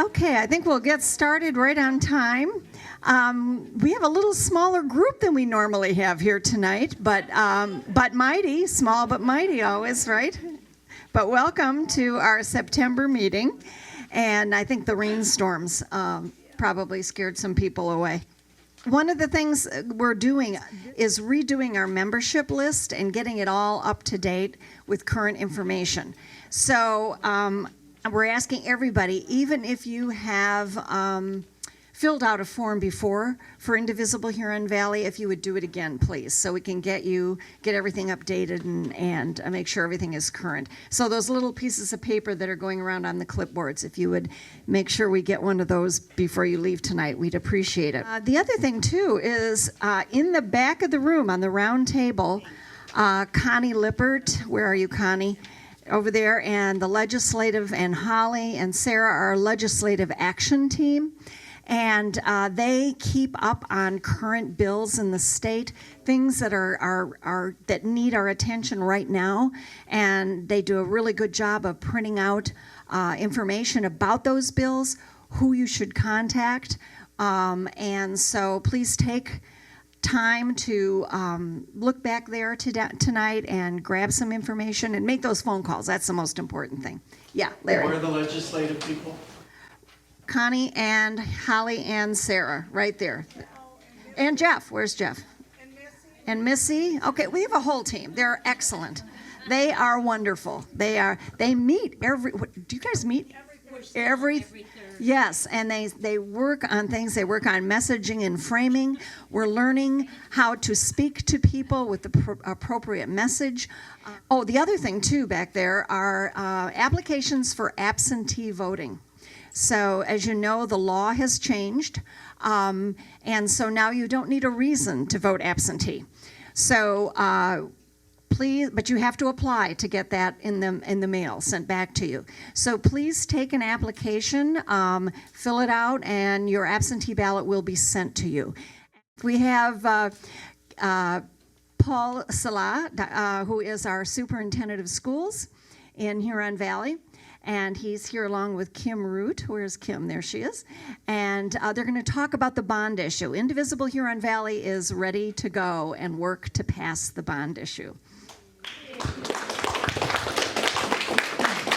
Okay, I think we'll get started right on time. We have a little smaller group than we normally have here tonight, but mighty, small but mighty always, right? But welcome to our September meeting, and I think the rainstorms probably scared some people away. One of the things we're doing is redoing our membership list and getting it all up to date with current information. So we're asking everybody, even if you have filled out a form before for Indivisible Huron Valley, if you would do it again, please, so we can get everything updated and make sure everything is current. So those little pieces of paper that are going around on the clipboards, if you would make sure we get one of those before you leave tonight, we'd appreciate it. The other thing, too, is in the back of the room on the round table, Connie Lippert, where are you, Connie? Over there, and the legislative, and Holly and Sarah, our legislative action team. And they keep up on current bills in the state, things that are that need our attention right now. And they do a really good job of printing out information about those bills, who you should contact. And so please take time to look back there tonight and grab some information and make those phone calls. That's the most important thing. Yeah, Larry. Where are the legislative people? Connie and Holly and Sarah, right there. And Jeff. Where's Jeff? And Missy. Okay, we have a whole team. They're excellent. They are wonderful. They meet every. Do you guys meet? Every. Yes, and they work on things. They work on messaging and framing. We're learning how to speak to people with the appropriate message. The other thing, too, back there are applications for absentee voting. So, as you know, the law has changed, and so now you don't need a reason to vote absentee. So, please, but you have to apply to get that in the mail sent back to you. So please take an application, fill it out, and your absentee ballot will be sent to you. We have Paul Salah, who is our superintendent of schools in Huron Valley. And he's here along with Kim Root. Where's Kim? There she is. And they're going to talk about the bond issue. Indivisible Huron Valley is ready to go and work to pass the bond issue.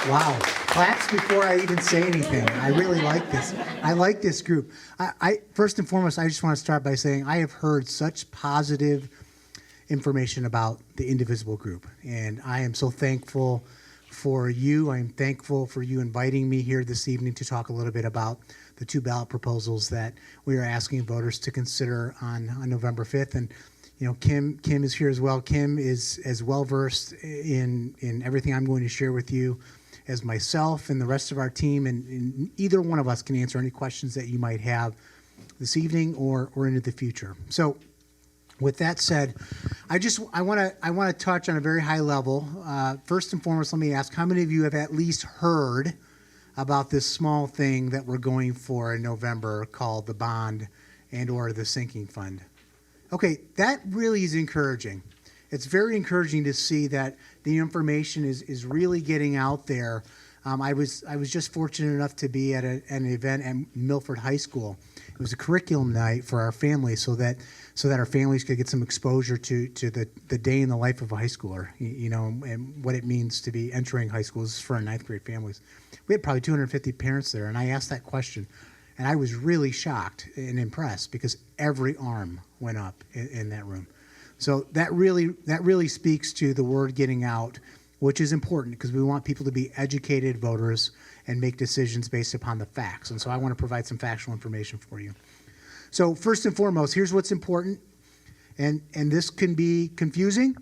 Wow. Claps before I even say anything. I really like this. I like this group. I first and foremost, I just want to start by saying I have heard such positive information about the Indivisible group. And I am so thankful for you. I'm thankful for you inviting me here this evening to talk a little bit about the two ballot proposals that we are asking voters to consider on November 5th. And you know, Kim is here as well. Kim is as well versed in everything I'm going to share with you as myself and the rest of our team, and either one of us can answer any questions that you might have this evening or into the future. So with that said, I want to touch on a very high level. First and foremost, let me ask, how many of you have at least heard about this small thing that we're going for in November called the bond and or the sinking fund? Okay, that really is encouraging. It's very encouraging to see that the information is really getting out there. I was just fortunate enough to be at an event at Milford High School. It was a curriculum night for our family, so that our families could get some exposure to the day in the life of a high schooler, you know, and what it means to be entering high schools for our ninth grade families. We had probably 250 parents there, and I asked that question, and I was really shocked and impressed because every arm went up in that room. So that really speaks to the word getting out, which is important because we want people to be educated voters and make decisions based upon the facts. And so I want to provide some factual information for you. So first and foremost, here's what's important. And this can be confusing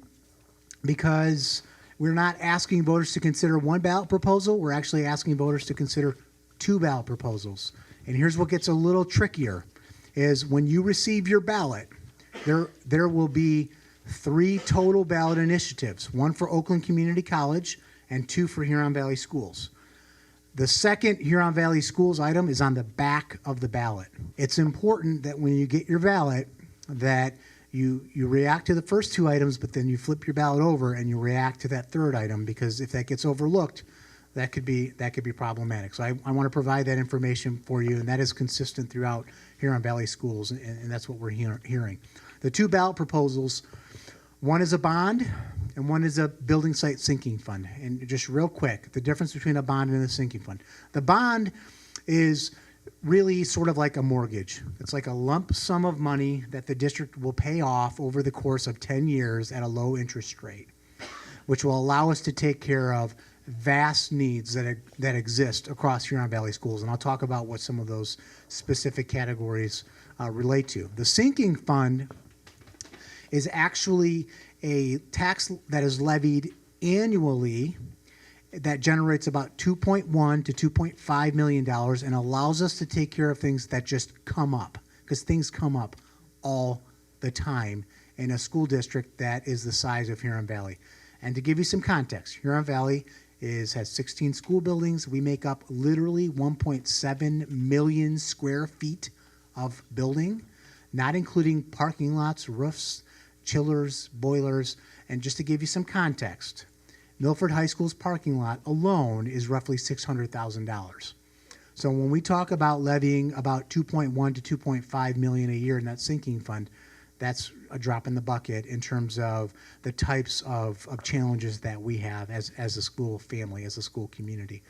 because we're not asking voters to consider one ballot proposal. We're actually asking voters to consider two ballot proposals. And here's what gets a little trickier, is when you receive your ballot, there will be 3 total ballot initiatives, 1 for Oakland Community College and 2 for Huron Valley Schools. The second Huron Valley Schools item is on the back of the ballot. It's important that when you get your ballot that you react to the first 2 items, but then you flip your ballot over and you react to that third item, because if that gets overlooked, that could be problematic. So I want to provide that information for you, and that is consistent throughout Huron Valley schools, and that's what we're hearing. The two ballot proposals, one is a bond and one is a building site sinking fund. And just real quick, the difference between a bond and a sinking fund. The bond is really sort of like a mortgage. It's like a lump sum of money that the district will pay off over the course of 10 years at a low interest rate, which will allow us to take care of vast needs that exist across Huron Valley schools. And I'll talk about what some of those specific categories relate to. The sinking fund is actually a tax that is levied annually that generates about $2.1 to $2.5 million and allows us to take care of things that just come up, because things come up all the time in a school district that is the size of Huron Valley. And to give you some context, Huron Valley has 16 school buildings. We make up literally 1.7 million square feet of building, not including parking lots, roofs, chillers, boilers. And just to give you some context, Milford High School's parking lot alone is roughly $600,000. So when we talk about levying about 2.1 to 2.5 million a year in that sinking fund, that's a drop in the bucket in terms of the types of challenges that we have as a school family, as a school community.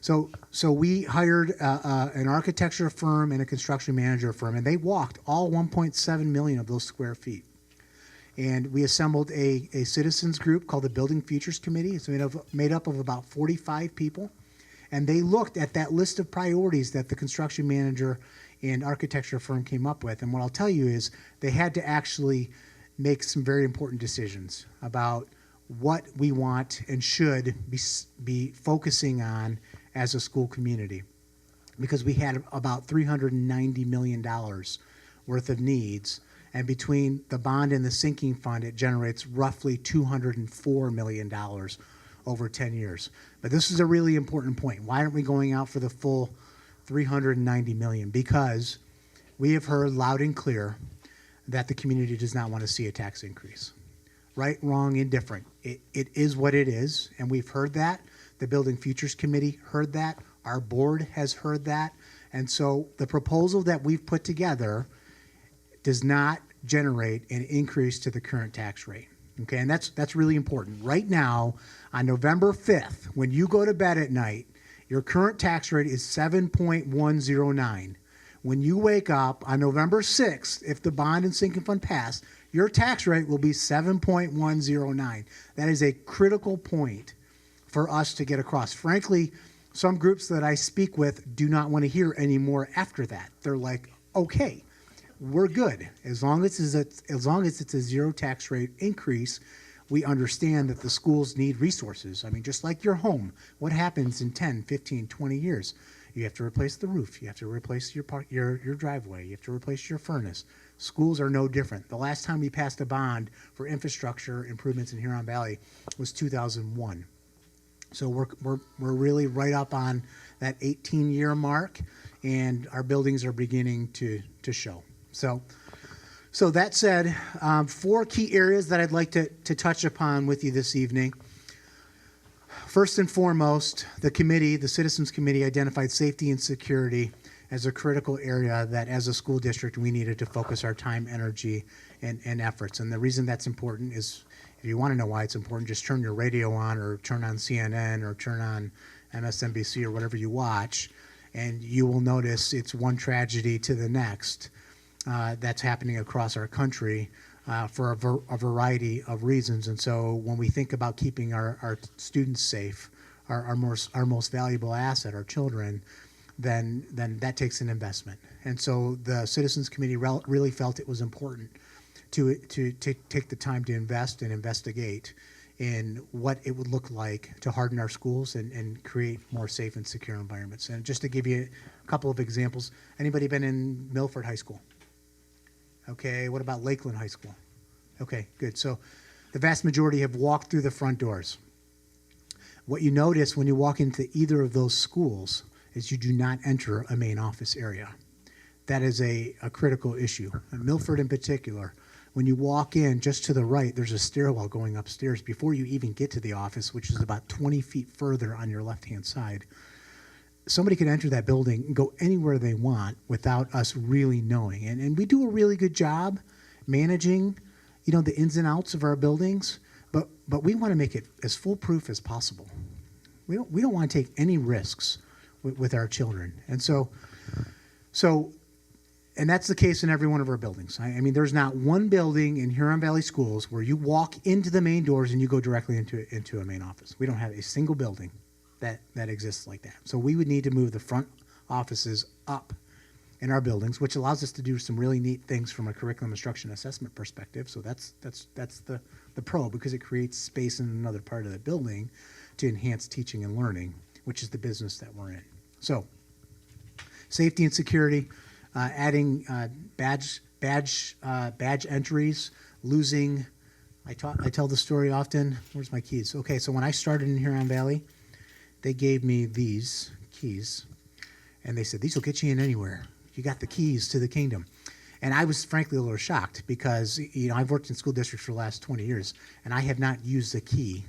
So we hired an architecture firm and a construction manager firm, and they walked all 1.7 million of those square feet. And we assembled a citizens group called the Building Futures Committee. It's made up of about 45 people. And they looked at that list of priorities that the construction manager and architecture firm came up with. And what I'll tell you is they had to actually make some very important decisions about what we want and should be focusing on as a school community. Because we had about $390 million worth of needs. And between the bond and the sinking fund, it generates roughly $204 million over 10 years. But this is a really important point. Why aren't we going out for the full $390 million? Because we have heard loud and clear that the community does not want to see a tax increase. Right, wrong, indifferent. It is what it is, and we've heard that. The Building Futures Committee heard that. Our board has heard that. And so the proposal that we've put together does not generate an increase to the current tax rate. Okay, and that's really important. Right now, on November 5th, when you go to bed at night, your current tax rate is 7.109. When you wake up on November 6th, if the bond and sinking fund pass, your tax rate will be 7.109. That is a critical point for us to get across. Frankly, some groups that I speak with do not want to hear any more after that. They're like, okay, we're good. As long as it's a zero tax rate increase, we understand that the schools need resources. I mean, just like your home, what happens in 10, 15, 20 years? You have to replace the roof. You have to replace your driveway. You have to replace your furnace. Schools are no different. The last time we passed a bond for infrastructure improvements in Huron Valley was 2001. So we're really right up on that 18-year mark, and our buildings are beginning to show. So that said, 4 key areas that I'd like to touch upon with you this evening. First and foremost, the Citizens Committee identified safety and security as a critical area that as a school district we needed to focus our time, energy, and efforts. And the reason that's important is, if you want to know why it's important, just turn your radio on or turn on CNN or turn on MSNBC or whatever you watch, and you will notice it's one tragedy to the next that's happening across our country for a variety of reasons. And so when we think about keeping our students safe, our most valuable asset, our children, then that takes an investment. And so the Citizens Committee really felt it was important to take the time to invest and investigate in what it would look like to harden our schools and create more safe and secure environments. And just to give you a couple of examples, anybody been in Milford High School? Okay, what about Lakeland High School? Okay, good. So the vast majority have walked through the front doors. What you notice when you walk into either of those schools is you do not enter a main office area. That is a critical issue. And Milford in particular, When you walk in, just to the right, there's a stairwell going upstairs before you even get to the office, which is about 20 feet further on your left-hand side. Somebody could enter that building and go anywhere they want without us really knowing. And we do a really good job managing, the ins and outs of our buildings, but we want to make it as foolproof as possible. We don't want to take any risks with our children. And and that's the case in every one of our buildings. I mean, there's not one building in Huron Valley Schools where you walk into the main doors and you go directly into a main office. We don't have a single building that exists like that. So we would need to move the front offices up in our buildings, which allows us to do some really neat things from a curriculum instruction assessment perspective. So that's the pro, because it creates space in another part of the building to enhance teaching and learning, which is the business that we're in. So safety and security, adding badge entries, losing. I tell the story often. Where's my keys? Okay, so when I started in Huron Valley, they gave me these keys, and they said, these will get you in anywhere. You got the keys to the kingdom. And I was frankly a little shocked because, I've worked in school districts for the last 20 years, and I have not used the key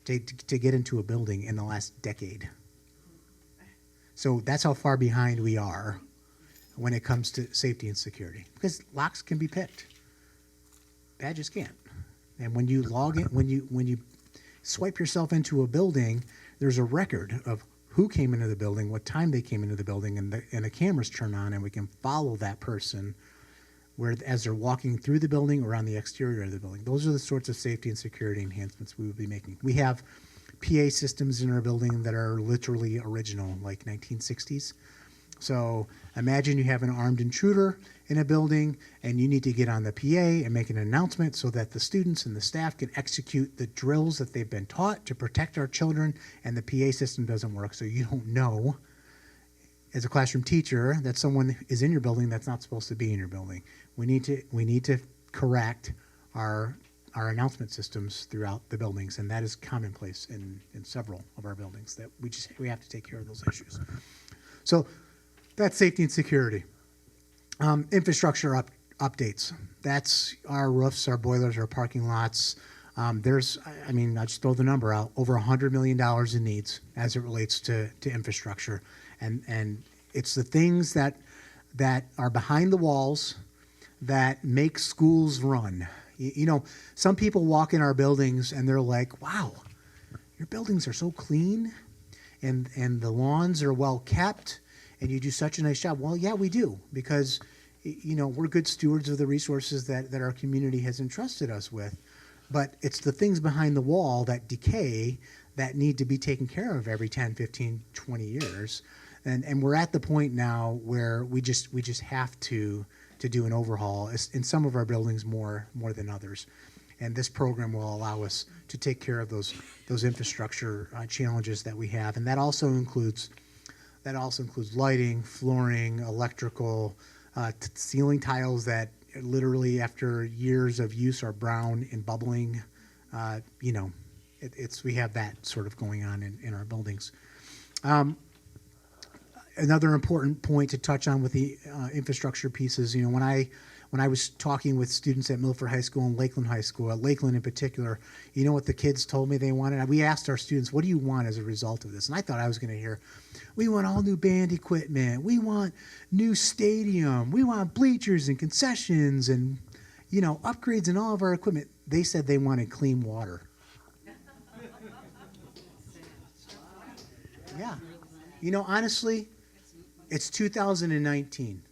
to get into a building in the last decade. So that's how far behind we are when it comes to safety and security, because locks can be picked. Badges can't. And when you log in, when you swipe yourself into a building, there's a record of who came into the building, what time they came into the building, and the cameras turn on, and we can follow that person as they're walking through the building or on the exterior of the building. Those are the sorts of safety and security enhancements we would be making. We have PA systems in our building that are literally original, like 1960s. So imagine you have an armed intruder in a building and you need to get on the PA and make an announcement so that the students and the staff can execute the drills that they've been taught to protect our children, and the PA system doesn't work. So you don't know, as a classroom teacher, that someone is in your building that's not supposed to be in your building. We need to correct our announcement systems throughout the buildings, and that is commonplace in several of our buildings, that we have to take care of those issues. So that's safety and security. Infrastructure updates. That's our roofs, our boilers, our parking lots. I just throw the number out, over $100 million in needs as it relates to infrastructure. And it's the things that are behind the walls that make schools run. Some people walk in our buildings and they're like, wow, your buildings are so clean and the lawns are well kept and you do such a nice job. Well, yeah, we do, because we're good stewards of the resources that our community has entrusted us with. But it's the things behind the wall that decay that need to be taken care of every 10, 15, 20 years. And we're at the point now where we just have to do an overhaul in some of our buildings more than others. And this program will allow us to take care of those infrastructure challenges that we have. And that also includes lighting, flooring, electrical, ceiling tiles that literally after years of use are brown and bubbling. We have that sort of going on in our buildings. Another important point to touch on with the infrastructure pieces, when I was talking with students at Milford High School and Lakeland High School, at Lakeland in particular, you know what the kids told me they wanted? We asked our students, what do you want as a result of this? And I thought I was going to hear, we want all new band equipment, we want new stadium, we want bleachers and concessions and, upgrades in all of our equipment. They said they wanted clean water. Yeah. Honestly, it's 2019.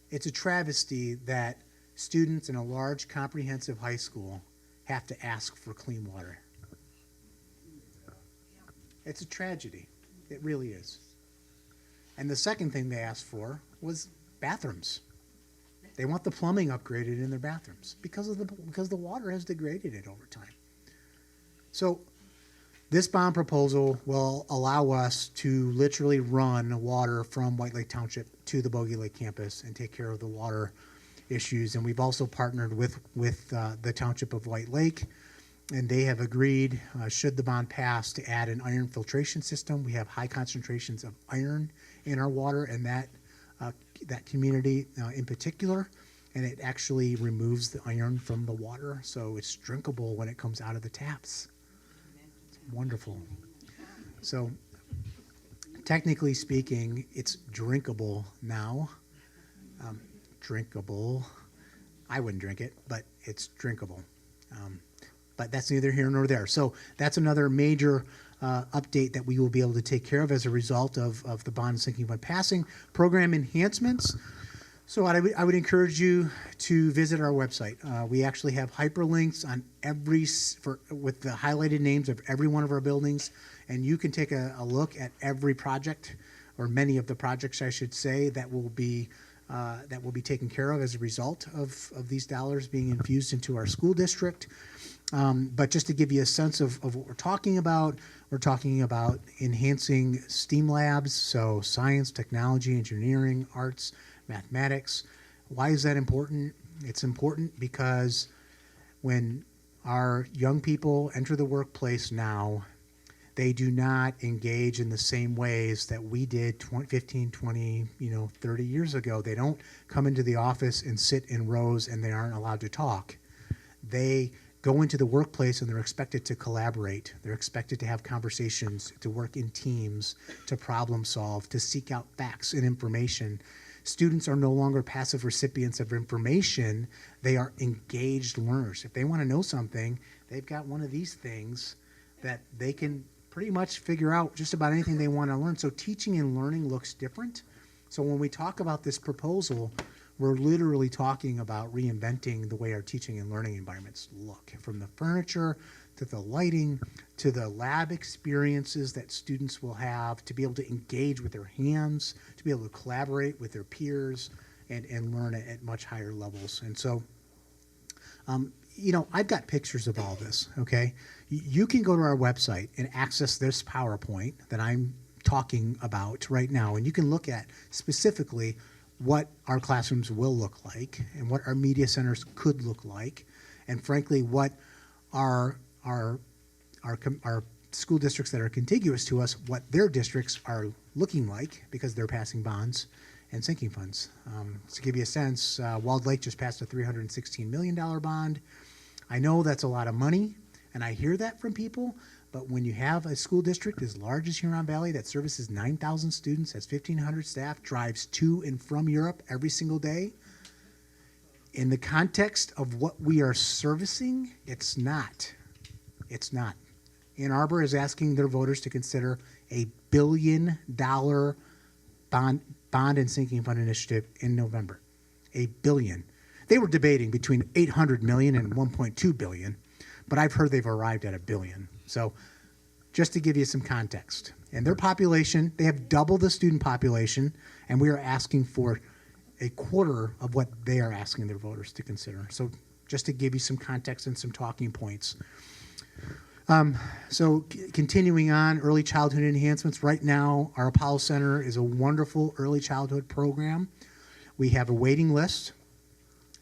It's a travesty that students in a large comprehensive high school have to ask for clean water. It's a tragedy. It really is. And the second thing they asked for was bathrooms. They want the plumbing upgraded in their bathrooms because the water has degraded it over time. So this bond proposal will allow us to literally run water from White Lake Township to the Bogey Lake campus and take care of the water issues. And we've also partnered with the Township of White Lake, and they have agreed, should the bond pass, to add an iron filtration system. We have high concentrations of iron in our water, and that community in particular. and it actually removes the iron from the water, so it's drinkable when it comes out of the taps. It's wonderful. So, technically speaking, it's drinkable now. Drinkable. I wouldn't drink it, but it's drinkable. But that's neither here nor there. So that's another major update that we will be able to take care of as a result of the bond sinking fund passing. Program enhancements. So I would encourage you to visit our website. We actually have hyperlinks on with the highlighted names of every one of our buildings, and you can take a look at every project, or many of the projects, I should say, that will be taken care of as a result of these dollars being infused into our school district. But just to give you a sense of what we're talking about enhancing STEAM labs, so science, technology, engineering, arts, mathematics. Why is that important? It's important because when our young people enter the workplace now, they do not engage in the same ways that we did 15, 20, 30 years ago. They don't come into the office and sit in rows and they aren't allowed to talk. They go into the workplace and they're expected to collaborate. They're expected to have conversations, to work in teams, to problem solve, to seek out facts and information. Students are no longer passive recipients of information. They are engaged learners. If they want to know something, they've got one of these things that they can pretty much figure out just about anything they want to learn. So teaching and learning looks different. So when we talk about this proposal, we're literally talking about reinventing the way our teaching and learning environments look, from the furniture to the lighting to the lab experiences that students will have, to be able to engage with their hands, to be able to collaborate with their peers and learn at much higher levels. And so, I've got pictures of all this, okay? You can go to our website and access this PowerPoint that I'm talking about right now, and you can look at specifically what our classrooms will look like and what our media centers could look like, and frankly, what our school districts that are contiguous to us, what their districts are looking like, because they're passing bonds and sinking funds. To give you a sense, Walled Lake just passed a $316 million bond. I know that's a lot of money, and I hear that from people, but when you have a school district as large as Huron Valley that services 9,000 students, has 1,500 staff, drives to and from Europe every single day, in the context of what we are servicing, it's not. It's not. Ann Arbor is asking their voters to consider a $1 billion bond and sinking fund initiative in November. $1 billion. They were debating between $800 million and $1.2 billion, but I've heard they've arrived at $1 billion. So just to give you some context. And their population, they have double the student population, and we are asking for a quarter of what they are asking their voters to consider. So just to give you some context and some talking points. Continuing on, early childhood enhancements. Right now, our Apollo Center is a wonderful early childhood program. We have a waiting list.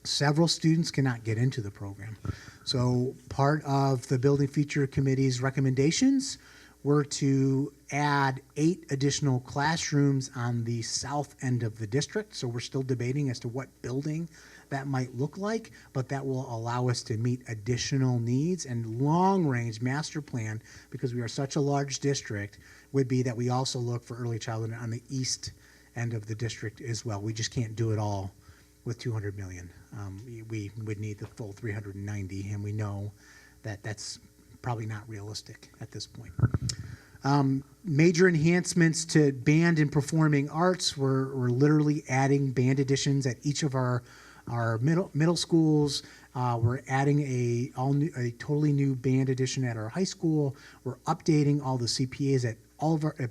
Several students cannot get into the program. So part of the Building Feature Committee's recommendations were to add 8 additional classrooms on the south end of the district. So we're still debating as to what building that might look like, but that will allow us to meet additional needs. And long-range master plan, because we are such a large district, would be that we also look for early childhood on the east end of the district as well. We just can't do it all with $200 million. We would need the full 390, and we know that that's probably not realistic at this point. Major enhancements to band and performing arts. We're literally adding band additions at each of our middle schools. We're adding a totally new band addition at our high school. We're updating all the CPAs at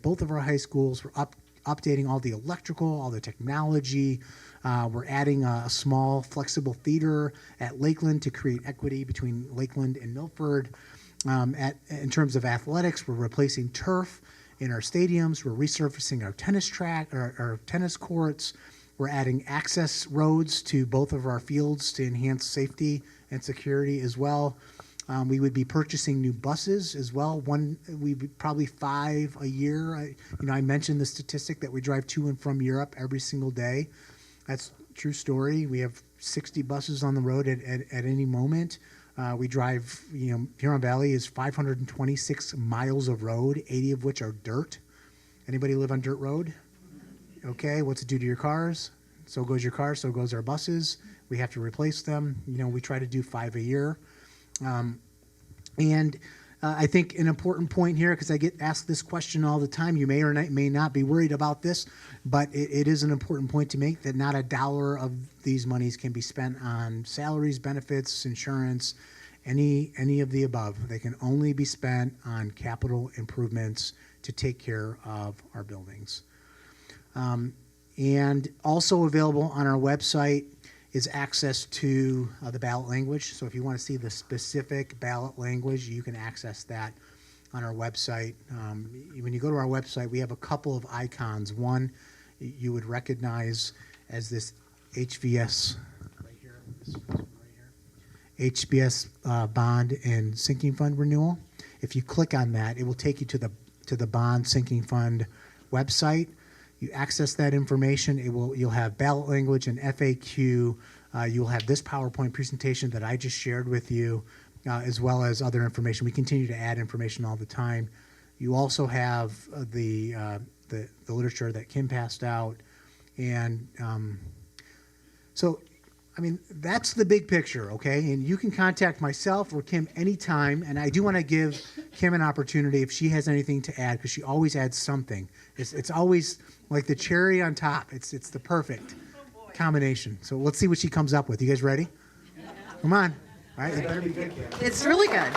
both of our high schools. We're updating all the electrical, all the technology. We're adding a small flexible theater at Lakeland to create equity between Lakeland and Milford. In terms of athletics, we're replacing turf in our stadiums. We're resurfacing our tennis track, our tennis courts. We're adding access roads to both of our fields to enhance safety and security as well. We would be purchasing new buses as well. Probably 5 a year. I mentioned the statistic that we drive to and from Europe every single day. That's true story. We have 60 buses on the road at any moment. We drive, Huron Valley is 526 miles of road, 80 of which are dirt. Anybody live on dirt road? Okay, what's it do to your cars? So goes your car, so goes our buses. We have to replace them. We try to do 5 a year. And I think an important point here, because I get asked this question all the time, you may or may not be worried about this, but it is an important point to make that not a dollar of these monies can be spent on salaries, benefits, insurance, any of the above. They can only be spent on capital improvements to take care of our buildings. And also available on our website is access to the ballot language. So if you want to see the specific ballot language, you can access that on our website. When you go to our website, we have a couple of icons. One you would recognize as this HVS right here, this one right here, HBS bond and sinking fund renewal. If you click on that, it will take you to the bond sinking fund website. You access that information. You'll have ballot language and FAQ. You'll have this PowerPoint presentation that I just shared with you, as well as other information. We continue to add information all the time. You also have the literature that Kim passed out, and so, that's the big picture, okay? And you can contact myself or Kim anytime, and I do want to give Kim an opportunity if she has anything to add, because she always adds something. It's always like the cherry on top. It's the perfect combination. So let's see what she comes up with. You guys ready? Come on. All right, it better be good. It's really good.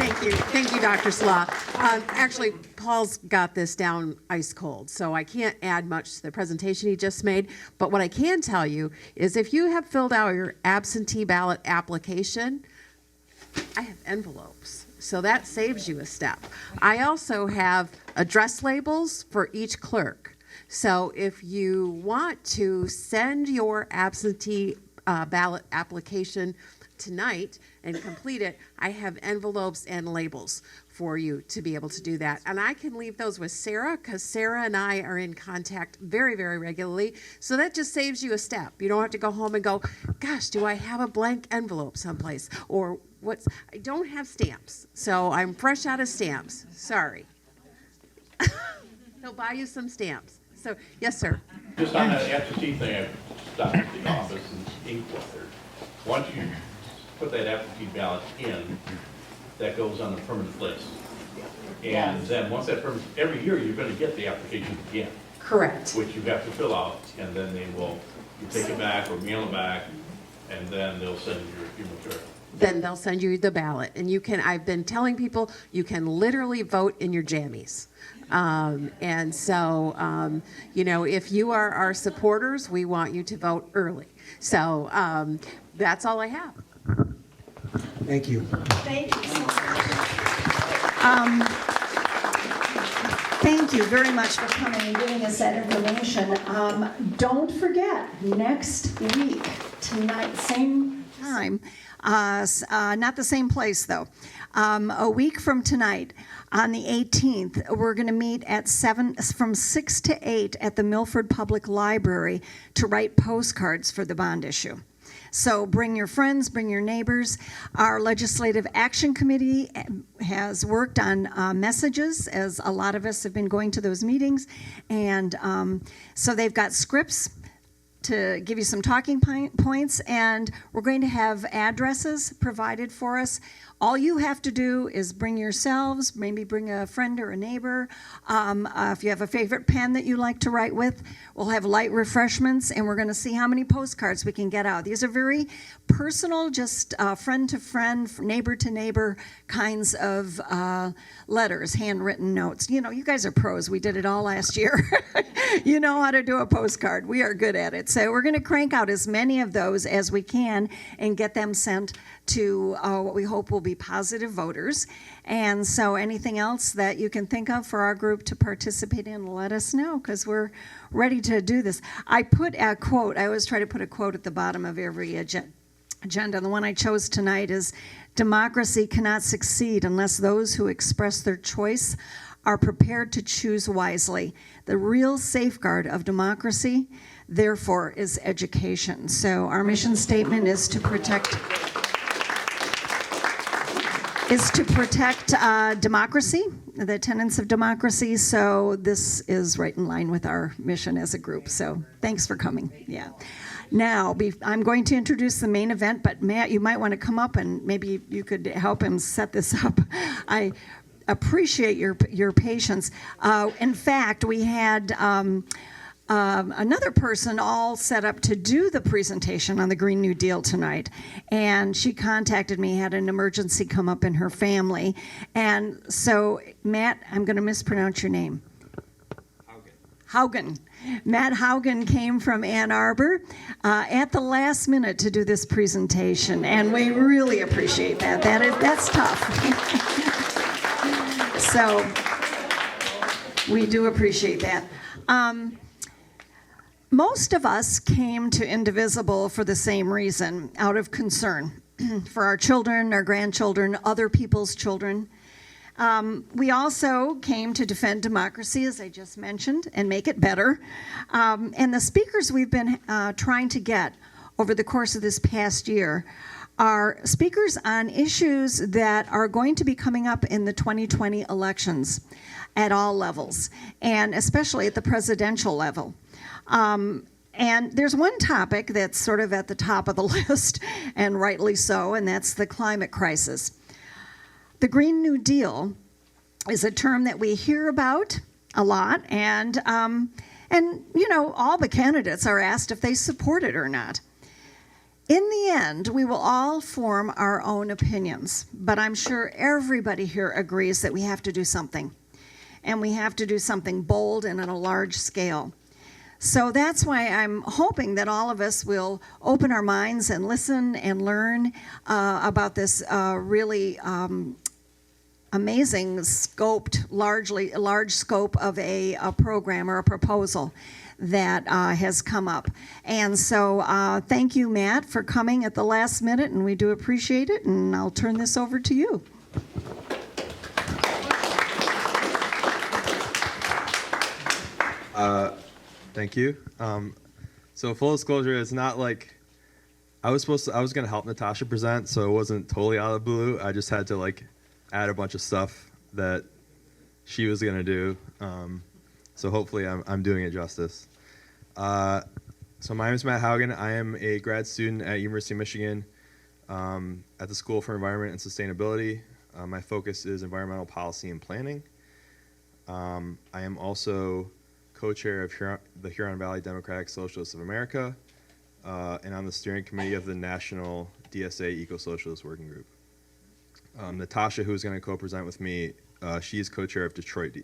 Thank you, Dr. Salah. Actually, Paul's got this down ice cold, so I can't add much to the presentation he just made. But what I can tell you is if you have filled out your absentee ballot application, I have envelopes, so that saves you a step. I also have address labels for each clerk. So if you want to send your absentee ballot application tonight and complete it, I have envelopes and labels for you to be able to do that. And I can leave those with Sarah, because Sarah and I are in contact very, very regularly. So that just saves you a step. You don't have to go home and go, gosh, do I have a blank envelope someplace? Or I don't have stamps. So I'm fresh out of stamps. Sorry. They'll buy you some stamps. So, yes, sir. Just on that absentee thing, I stopped at the office and inked one there. Once you put that absentee ballot in, that goes on the permanent list. And then once that permanent, every year you're going to get the application again, Correct. which you have to fill out, and then you take it back or mail it back, and then they'll send you your material. Then they'll send you the ballot. And I've been telling people, you can literally vote in your jammies. And so, if you are our supporters, we want you to vote early. So that's all I have. Thank you. Thank you so much. Thank you very much for coming and giving us that information. Don't forget, next week, tonight, same time, not the same place though. A week from tonight, on the 18th, we're going to meet at from 6 to 8 at the Milford Public Library to write postcards for the bond issue. So bring your friends, bring your neighbors. Our Legislative Action Committee has worked on messages, as a lot of us have been going to those meetings. And so they've got scripts to give you some talking points, and we're going to have addresses provided for us. All you have to do is bring yourselves, maybe bring a friend or a neighbor. If you have a favorite pen that you like to write with, we'll have light refreshments, and we're going to see how many postcards we can get out. These are very personal, just friend to friend, neighbor to neighbor kinds of letters, handwritten notes. You guys are pros. We did it all last year. You know how to do a postcard. We are good at it. So we're going to crank out as many of those as we can and get them sent to what we hope will be positive voters. And so anything else that you can think of for our group to participate in, let us know, because we're ready to do this. I put a quote. I always try to put a quote at the bottom of every agenda. The one I chose tonight is, democracy cannot succeed unless those who express their choice are prepared to choose wisely. The real safeguard of democracy, therefore is education. So our mission statement is to protect democracy, the tenets of democracy. So this is right in line with our mission as a group. So thanks for coming. Yeah. Now, I'm going to introduce the main event, but Matt, you might want to come up and maybe you could help him set this up. I appreciate your patience. In fact, we had another person all set up to do the presentation on the Green New Deal tonight. And she contacted me, had an emergency come up in her family. And so, Matt, I'm going to mispronounce your name. Haugen. Matt Haugen came from Ann Arbor at the last minute to do this presentation. And we really appreciate that. That's tough. So we do appreciate that. Most of us came to Indivisible for the same reason, out of concern for our children, our grandchildren, other people's children. We also came to defend democracy, as I just mentioned, and make it better. And the speakers we've been trying to get over the course of this past year are speakers on issues that are going to be coming up in the 2020 elections at all levels, and especially at the presidential level. And there's one topic that's sort of at the top of the list, and rightly so, and that's the climate crisis. The Green New Deal is a term that we hear about a lot, and you know, all the candidates are asked if they support it or not. In the end, we will all form our own opinions, but I'm sure everybody here agrees that we have to do something, and we have to do something bold and on a large scale. So that's why I'm hoping that all of us will open our minds and listen and learn about this really amazing large scope of a program or a proposal that has come up. And so thank you, Matt, for coming at the last minute, and we do appreciate it, and I'll turn this over to you. Thank you. So full disclosure, it's not like I was going to help Natasha present, so it wasn't totally out of the blue. I just had to add a bunch of stuff that she was going to do. So hopefully I'm doing it justice. So my name is Matt Haugen. I am a grad student at University of Michigan at the School for Environment and Sustainability. My focus is environmental policy and planning. I am also co-chair of the Huron Valley Democratic Socialists of America, and on the steering committee of the National DSA Eco-Socialist Working Group. Natasha, who's going to co-present with me, she is co-chair of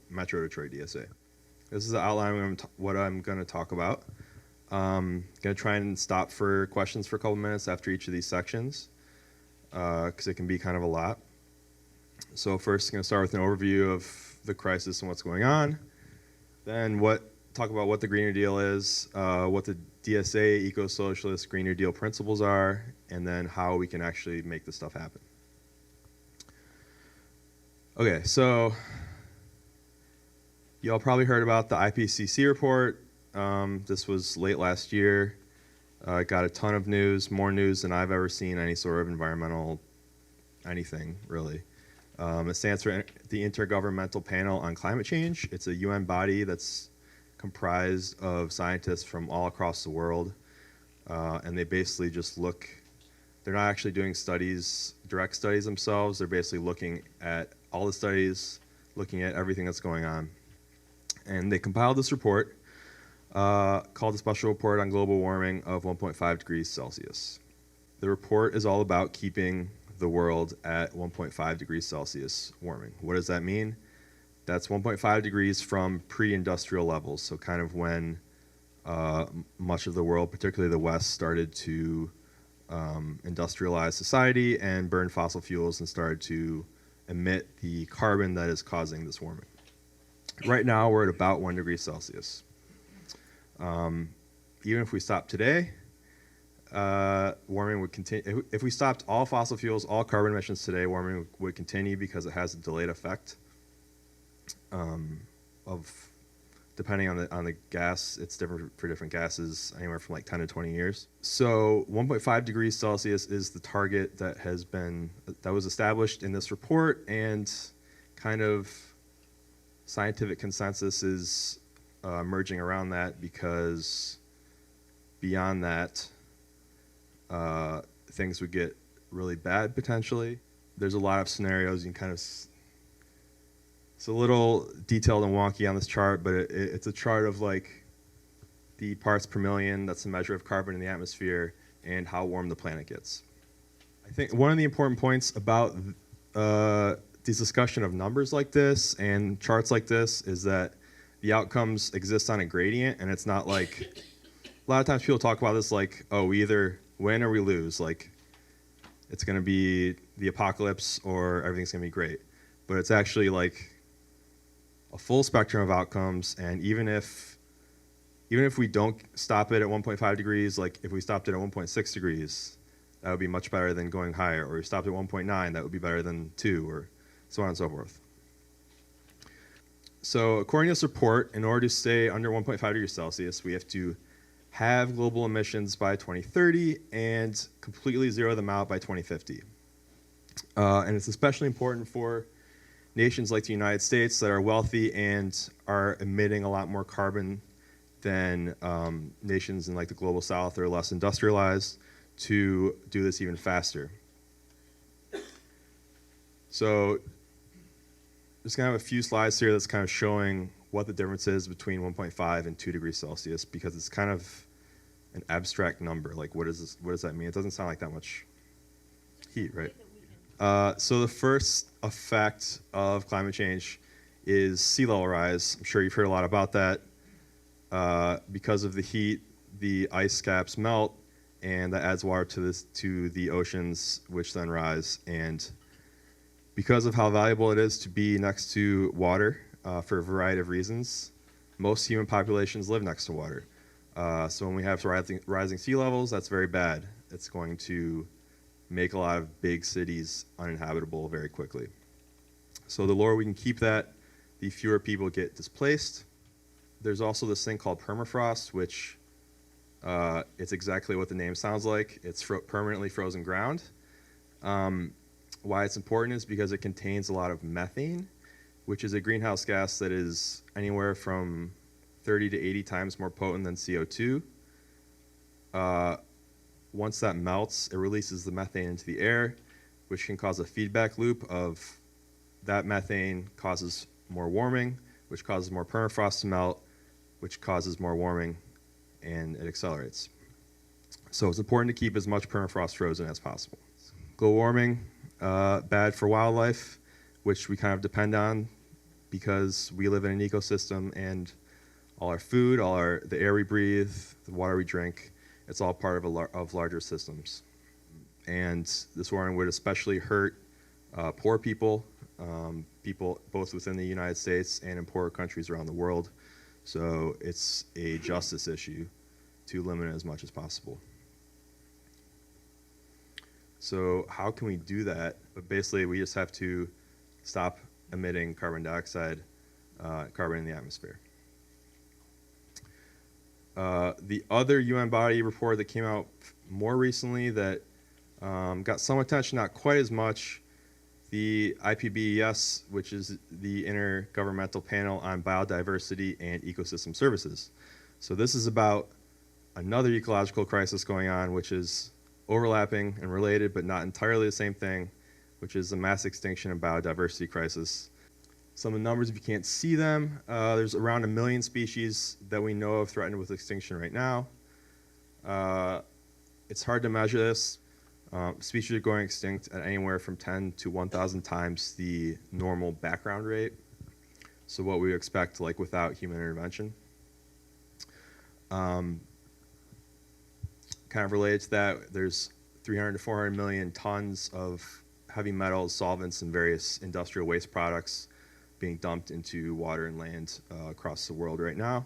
Metro Detroit DSA. This is the outline of what I'm going to talk about. Going to try and stop for questions for a couple minutes after each of these sections, because it can be kind of a lot. So first, going to start with an overview of the crisis and what's going on. Then talk about what the Green New Deal is, what the DSA, Eco-Socialist, Green New Deal principles are, and then how we can actually make this stuff happen. Okay, so you all probably heard about the IPCC report. This was late last year. It got a ton of news, more news than I've ever seen any sort of environmental anything, really. It stands for the Intergovernmental Panel on Climate Change. It's a UN body that's comprised of scientists from all across the world. And they basically just they're not actually doing direct studies themselves. They're basically looking at all the studies, looking at everything that's going on. And they compiled this report called the Special Report on Global Warming of 1.5 degrees Celsius. The report is all about keeping the world at 1.5 degrees Celsius warming. What does that mean? That's 1.5 degrees from pre-industrial levels, so kind of when much of the world, particularly the West, started to industrialize society and burn fossil fuels and started to emit the carbon that is causing this warming. Right now, we're at about 1 degree Celsius. Even if we stop today, warming would continue. If we stopped all fossil fuels, all carbon emissions today, warming would continue because it has a delayed effect of depending on the gas, it's different for different gases, anywhere from like 10 to 20 years. So 1.5 degrees Celsius is the target that was established in this report, and kind of scientific consensus is emerging around that, because beyond that, things would get really bad potentially. There's a lot of scenarios you can kind of. It's a little detailed and wonky on this chart, but it's a chart of like the parts per million. That's a measure of carbon in the atmosphere and how warm the planet gets. I think one of the important points about this discussion of numbers like this and charts like this is that the outcomes exist on a gradient, and it's not like a lot of times people talk about this like, oh, we either win or we lose. Like it's going to be the apocalypse or everything's going to be great. But it's actually like a full spectrum of outcomes, and even if we don't stop it at 1.5 degrees, like if we stopped it at 1.6 degrees, that would be much better than going higher. Or we stopped at 1.9, that would be better than 2, or so on and so forth. So according to this report, in order to stay under 1.5 degrees Celsius, we have to have global emissions by 2030 and completely zero them out by 2050. And it's especially important for nations like the United States that are wealthy and are emitting a lot more carbon than nations in like the global south that are less industrialized to do this even faster. So just gonna have a few slides here that's kind of showing what the difference is between 1.5 and 2 degrees Celsius, because it's kind of an abstract number. Like what does that mean? It doesn't sound like that much heat, right? So the first effect of climate change is sea level rise. I'm sure you've heard a lot about that. Because of the heat, the ice caps melt, and that adds water to the oceans, which then rise. And because of how valuable it is to be next to water, for a variety of reasons, most human populations live next to water. So when we have rising sea levels, that's very bad. It's going to make a lot of big cities uninhabitable very quickly. So the lower we can keep that, the fewer people get displaced. There's also this thing called permafrost, which it's exactly what the name sounds like. It's permanently frozen ground. Why it's important is because it contains a lot of methane, which is a greenhouse gas that is anywhere from 30 to 80 times more potent than CO2. Once that melts, it releases the methane into the air, which can cause a feedback loop of that methane causes more warming, which causes more permafrost to melt, which causes more warming, and it accelerates. So it's important to keep as much permafrost frozen as possible. Global warming, bad for wildlife, which we kind of depend on because we live in an ecosystem, and all our food, the air we breathe, the water we drink, it's all part of larger systems. And this warming would especially hurt poor people, people both within the United States and in poorer countries around the world. So it's a justice issue to limit it as much as possible. So how can we do that? But basically, we just have to stop emitting carbon dioxide, carbon in the atmosphere. The other UN body report that came out more recently that got some attention, not quite as much, the IPBES, which is the Intergovernmental Panel on Biodiversity and Ecosystem Services. So this is about another ecological crisis going on, which is overlapping and related, but not entirely the same thing, which is the mass extinction and biodiversity crisis. Some of the numbers, if you can't see them, there's around 1 million species that we know of threatened with extinction right now. It's hard to measure this. Species are going extinct at anywhere from 10 to 1,000 times the normal background rate. So what we expect, like without human intervention. Kind of related to that, there's 300 to 400 million tons of heavy metals, solvents, and various industrial waste products being dumped into water and land across the world right now.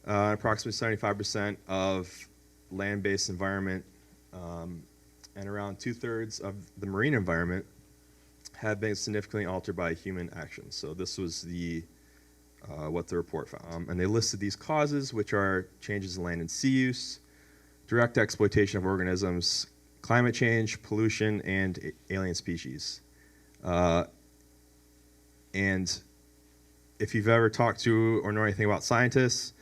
Approximately 75% of land-based environment and around 2/3 of the marine environment have been significantly altered by human actions. So this was the what the report found. And they listed these causes, which are changes in land and sea use, direct exploitation of organisms, climate change, pollution, and alien species. And if you've ever talked to or know anything about scientists,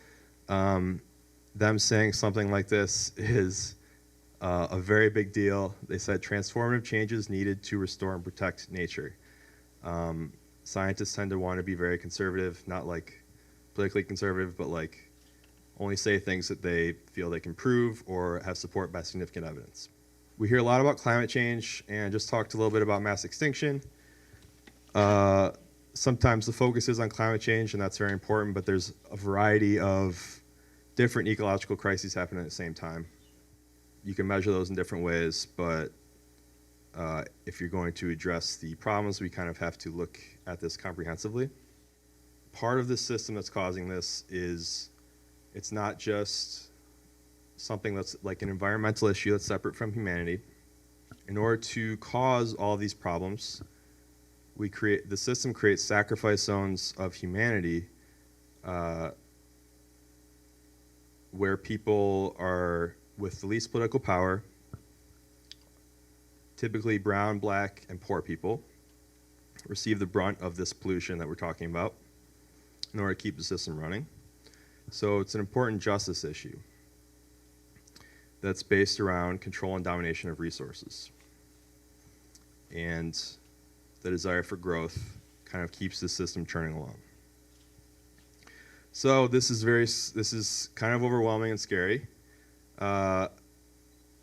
them saying something like this is a very big deal. They said transformative changes needed to restore and protect nature. Scientists tend to want to be very conservative, not like politically conservative, but like only say things that they feel they can prove or have support by significant evidence. We hear a lot about climate change and just talked a little bit about mass extinction. Sometimes the focus is on climate change, and that's very important, but there's a variety of different ecological crises happening at the same time. You can measure those in different ways, but if you're going to address the problems, we kind of have to look at this comprehensively. Part of the system that's causing this is it's not just something that's like an environmental issue that's separate from humanity. In order to cause all these problems, the system creates sacrifice zones of humanity where people are with the least political power, typically brown, black, and poor people, receive the brunt of this pollution that we're talking about in order to keep the system running. So it's an important justice issue that's based around control and domination of resources. And the desire for growth kind of keeps the system churning along. So this is kind of overwhelming and scary.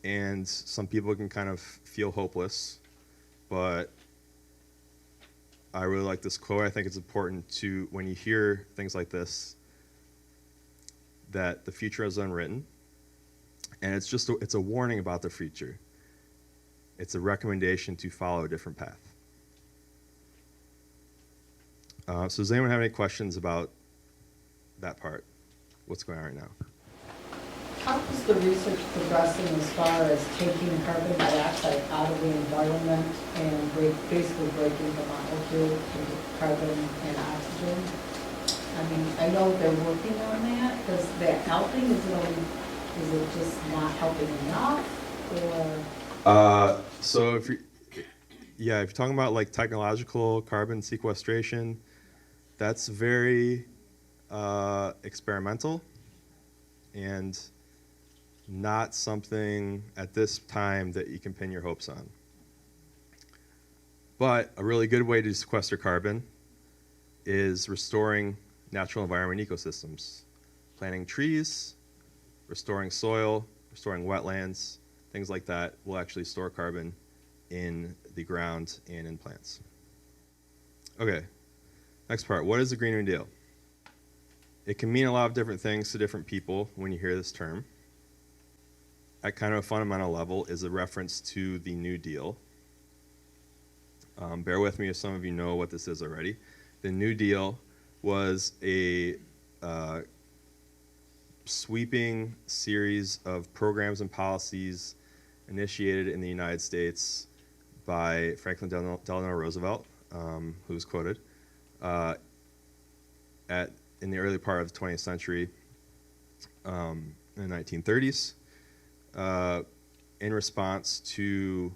And some people can kind of feel hopeless, but I really like this quote. I think it's important to, when you hear things like this, that the future is unwritten, and it's a warning about the future. It's a recommendation to follow a different path. So does anyone have any questions about that part? What's going on right now? How is the research progressing as far as taking carbon dioxide out of the environment and basically breaking the molecule into carbon and oxygen? I mean, I know they're working on that. Is that helping? Is it just not helping enough? Or So if you're talking about like technological carbon sequestration, that's very experimental and not something at this time that you can pin your hopes on. But a really good way to sequester carbon is restoring natural environment ecosystems, planting trees, restoring soil, restoring wetlands, things like that will actually store carbon in the ground and in plants. Okay, next part. What is the Green New Deal? It can mean a lot of different things to different people when you hear this term. At kind of a fundamental level is a reference to the New Deal. Bear with me if some of you know what this is already. The New Deal was a sweeping series of programs and policies initiated in the United States by Franklin Delano Roosevelt, who was quoted, in the early part of the 20th century, in the 1930s, in response to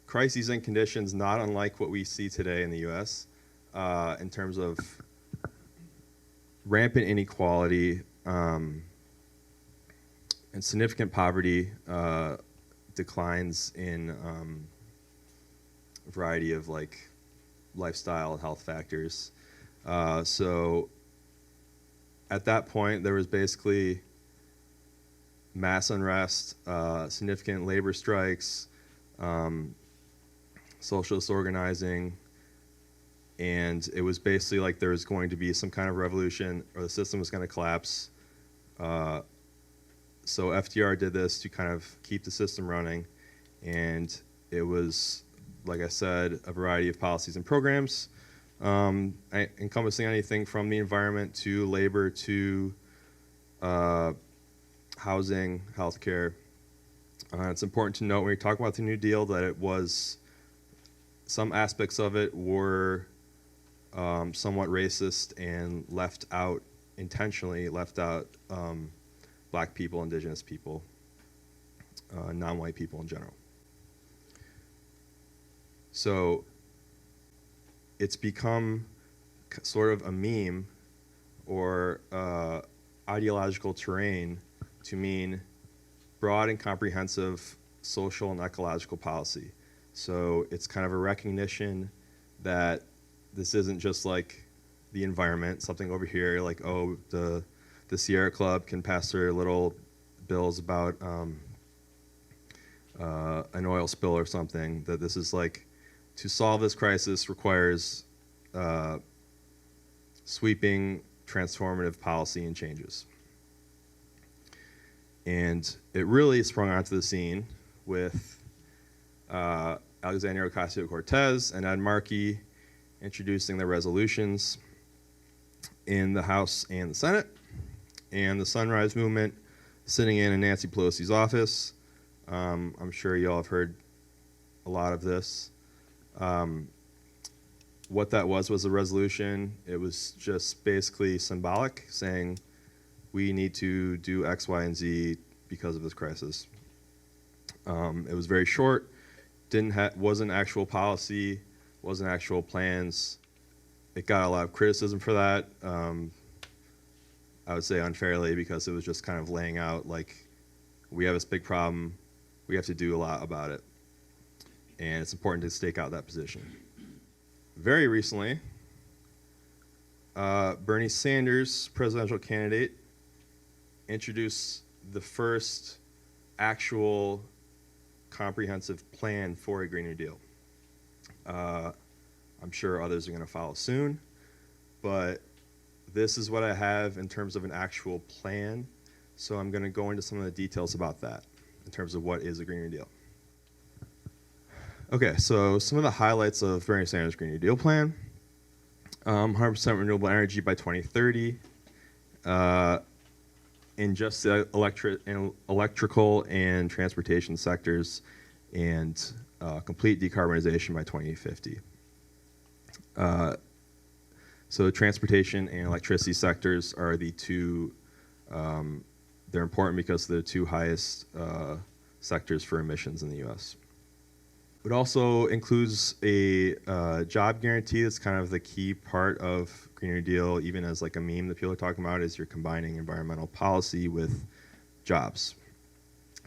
crises and conditions not unlike what we see today in the U.S., in terms of rampant inequality and significant poverty, declines in a variety of like lifestyle and health factors. So at that point, there was basically mass unrest, significant labor strikes, socialist organizing, and it was basically like there was going to be some kind of revolution or the system was going to collapse. So FDR did this to kind of keep the system running, and it was, like I said, a variety of policies and programs, encompassing anything from the environment to labor to housing, healthcare. It's important to note when we talk about the New Deal that it was, some aspects of it were somewhat racist and intentionally left out black people, indigenous people, non-white people in general. So it's become sort of a meme or ideological terrain to mean broad and comprehensive social and ecological policy. So it's kind of a recognition that this isn't just like the environment, something over here like, oh, the Sierra Club can pass their little bills about an oil spill or something, that this is like, to solve this crisis requires sweeping, transformative policy and changes. And it really sprung onto the scene with Alexandria Ocasio-Cortez and Ed Markey introducing the resolutions in the House and the Senate, and the Sunrise Movement sitting in Nancy Pelosi's office. I'm sure you all have heard a lot of this. What that was a resolution. It was just basically symbolic, saying we need to do X, Y, and Z because of this crisis. It was very short, wasn't actual policy, wasn't actual plans. It got a lot of criticism for that. I would say unfairly, because it was just kind of laying out like, we have this big problem, we have to do a lot about it. And it's important to stake out that position. Very recently, Bernie Sanders, presidential candidate, introduced the first actual comprehensive plan for a Green New Deal. I'm sure others are going to follow soon, but this is what I have in terms of an actual plan. So I'm going to go into some of the details about that in terms of what is a Green New Deal. Okay, so some of the highlights of Bernie Sanders' Green New Deal plan: 100% renewable energy by 2030, in just the electrical and transportation sectors, and complete decarbonization by 2050. So transportation and electricity sectors are the two, they're important because they're the two highest sectors for emissions in the US. It also includes a job guarantee. That's kind of the key part of Green New Deal, even as like a meme that people are talking about, is you're combining environmental policy with jobs.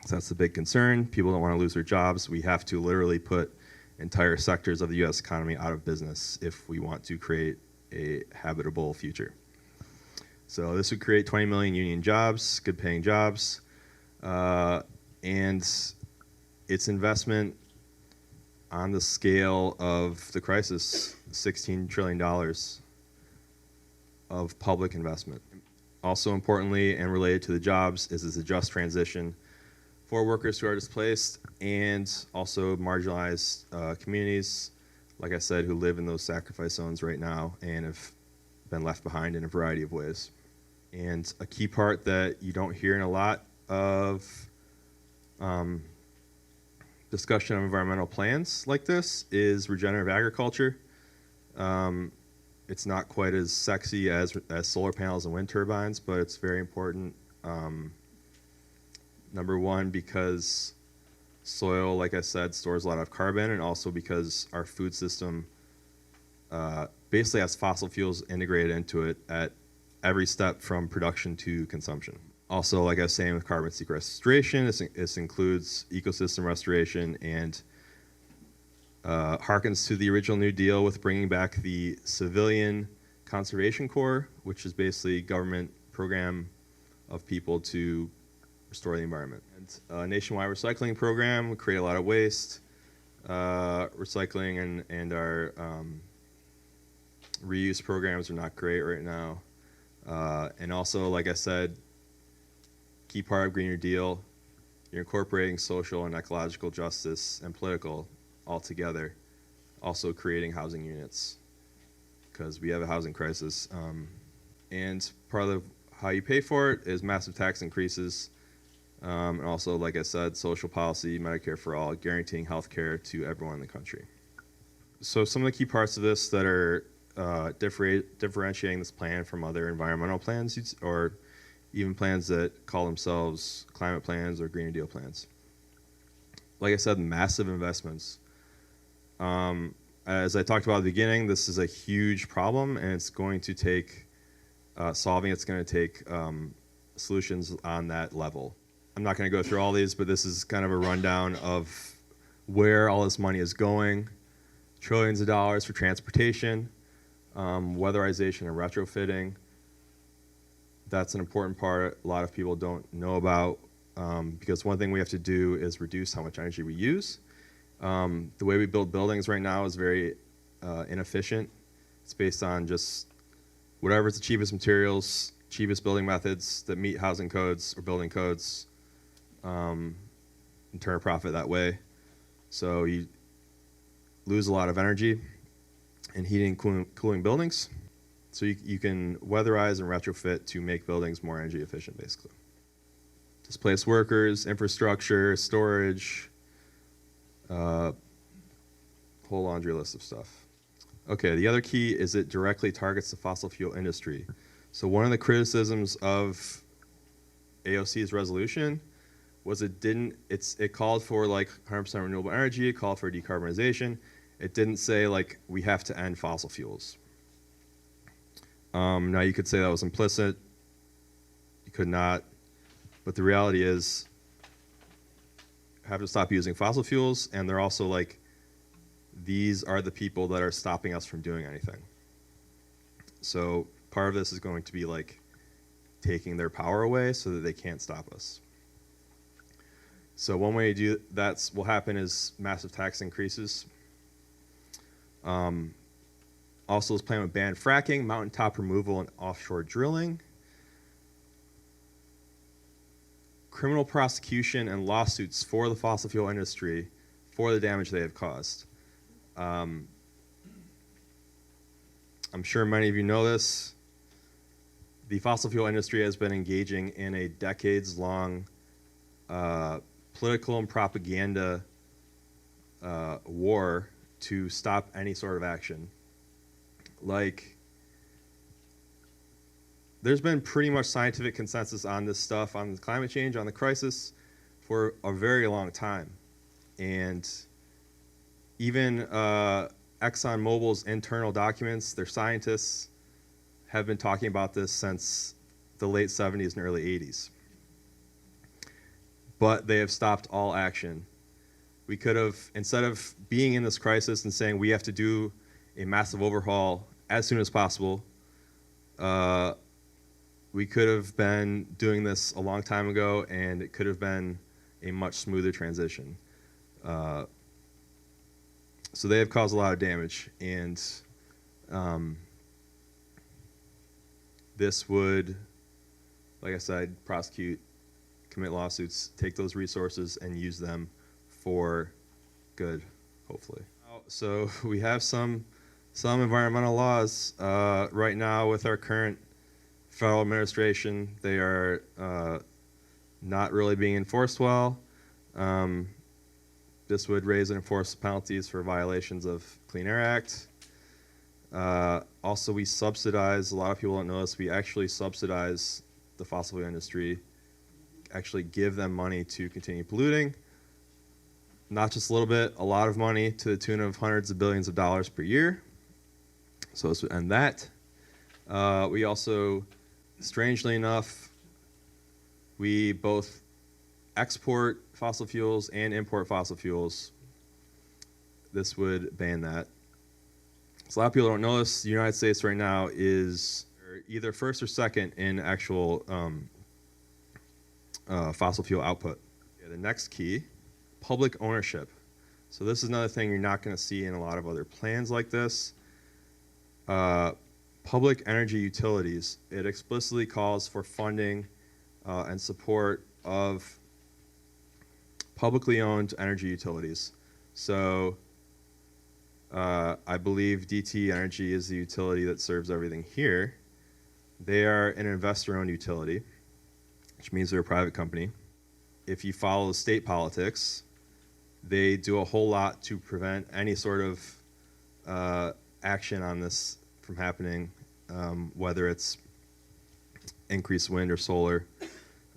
So that's the big concern. People don't want to lose their jobs. We have to literally put entire sectors of the US economy out of business if we want to create a habitable future. So this would create 20 million union jobs, good paying jobs, and its investment on the scale of the crisis, $16 trillion of public investment. Also importantly and related to the jobs is a just transition for workers who are displaced and also marginalized communities, like I said, who live in those sacrifice zones right now and have been left behind in a variety of ways. And a key part that you don't hear in a lot of discussion of environmental plans like this is regenerative agriculture. It's not quite as sexy as solar panels and wind turbines, but it's very important. Number one, because soil, like I said, stores a lot of carbon, and also because our food system basically has fossil fuels integrated into it at every step from production to consumption. Also, like I was saying, with carbon sequestration, this includes ecosystem restoration and harkens to the original New Deal with bringing back the Civilian Conservation Corps, which is basically a government program of people to restore the environment. And a nationwide recycling program would create a lot of waste. Recycling and our reuse programs are not great right now. And also, like I said, key part of Green New Deal, you're incorporating social and ecological justice and political all together, also creating housing units, because we have a housing crisis. And part of how you pay for it is massive tax increases, and also, like I said, social policy, Medicare for all, guaranteeing health care to everyone in the country. So some of the key parts of this that are differentiating this plan from other environmental plans or even plans that call themselves climate plans or Green New Deal plans. Like I said, massive investments. As I talked about at the beginning, this is a huge problem, and it's going to take solving. It's going to take solutions on that level. I'm not going to go through all these, but this is kind of a rundown of where all this money is going. Trillions of dollars for transportation, weatherization and retrofitting. That's an important part a lot of people don't know about, because one thing we have to do is reduce how much energy we use. The way we build buildings right now is very inefficient. It's based on just whatever's the cheapest materials, cheapest building methods that meet housing codes or building codes, and turn a profit that way. So you lose a lot of energy in heating and cooling buildings. So you can weatherize and retrofit to make buildings more energy efficient, basically. Displaced workers, infrastructure, storage, whole laundry list of stuff. Okay, the other key is it directly targets the fossil fuel industry. So one of the criticisms of AOC's resolution was it called for like 100% renewable energy, it called for decarbonization. It didn't say like we have to end fossil fuels. Now you could say that was implicit, you could not, but the reality is have to stop using fossil fuels, and they're also like, these are the people that are stopping us from doing anything. So part of this is going to be like taking their power away so that they can't stop us. So one way to do that will happen is massive tax increases. Also, this plan would ban fracking, mountaintop removal, and offshore drilling. Criminal prosecution and lawsuits for the fossil fuel industry for the damage they have caused. I'm sure many of you know this. The fossil fuel industry has been engaging in a decades-long political and propaganda war to stop any sort of action. Like, there's been pretty much scientific consensus on this stuff, on climate change, on the crisis, for a very long time. And even ExxonMobil's internal documents, their scientists have been talking about this since the late 70s and early 80s. But they have stopped all action. We could have, instead of being in this crisis and saying we have to do a massive overhaul as soon as possible, we could have been doing this a long time ago, and it could have been a much smoother transition. So they have caused a lot of damage, and this would, like I said, prosecute, commit lawsuits, take those resources and use them for good, hopefully. So we have some environmental laws right now with our current federal administration. They are not really being enforced well. This would raise and enforce penalties for violations of Clean Air Act. Also, we subsidize, a lot of people don't know this, we actually subsidize the fossil fuel industry, actually give them money to continue polluting. Not just a little bit, a lot of money to the tune of hundreds of billions of dollars per year. So this would end that. We also, strangely enough, we both export fossil fuels and import fossil fuels. This would ban that. So a lot of people don't know this. The United States right now is either first or second in actual fossil fuel output. Okay, the next key, public ownership. So this is another thing you're not going to see in a lot of other plans like this. Public energy utilities. It explicitly calls for funding and support of publicly owned energy utilities. So I believe DTE Energy is the utility that serves everything here. They are an investor-owned utility, which means they're a private company. If you follow the state politics, they do a whole lot to prevent any sort of action on this from happening, whether it's increased wind or solar,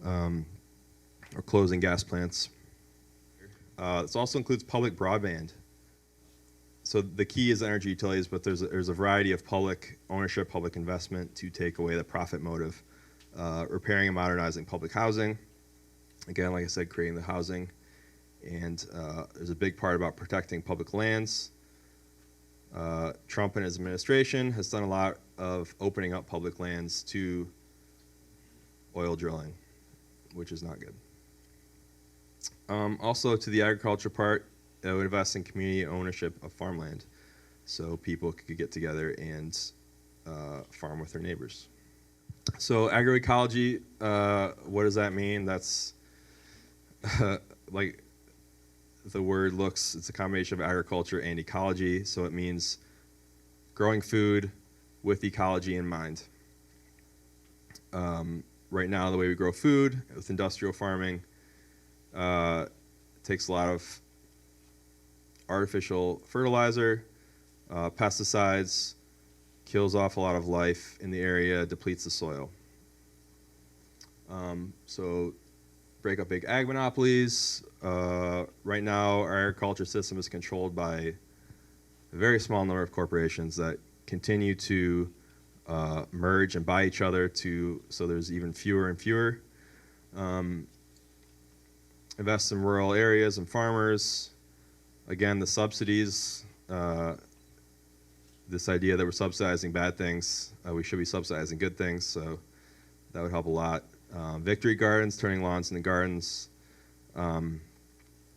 or closing gas plants. This also includes public broadband. So the key is energy utilities, but there's a variety of public ownership, public investment to take away the profit motive. Repairing and modernizing public housing. Again, like I said, creating the housing. And there's a big part about protecting public lands. Trump and his administration has done a lot of opening up public lands to oil drilling, which is not good. Also, to the agriculture part, it would invest in community ownership of farmland, so people could get together and farm with their neighbors. So agroecology, what does that mean? That's like the word looks, it's a combination of agriculture and ecology, so it means growing food with ecology in mind. Right now, the way we grow food with industrial farming takes a lot of artificial fertilizer, pesticides, kills off a lot of life in the area, depletes the soil. So break up big ag monopolies. Right now, our agriculture system is controlled by a very small number of corporations that continue to merge and buy each other so there's even fewer and fewer. Invest in rural areas and farmers. Again, the subsidies, this idea that we're subsidizing bad things, we should be subsidizing good things, so that would help a lot. Victory gardens, turning lawns into gardens,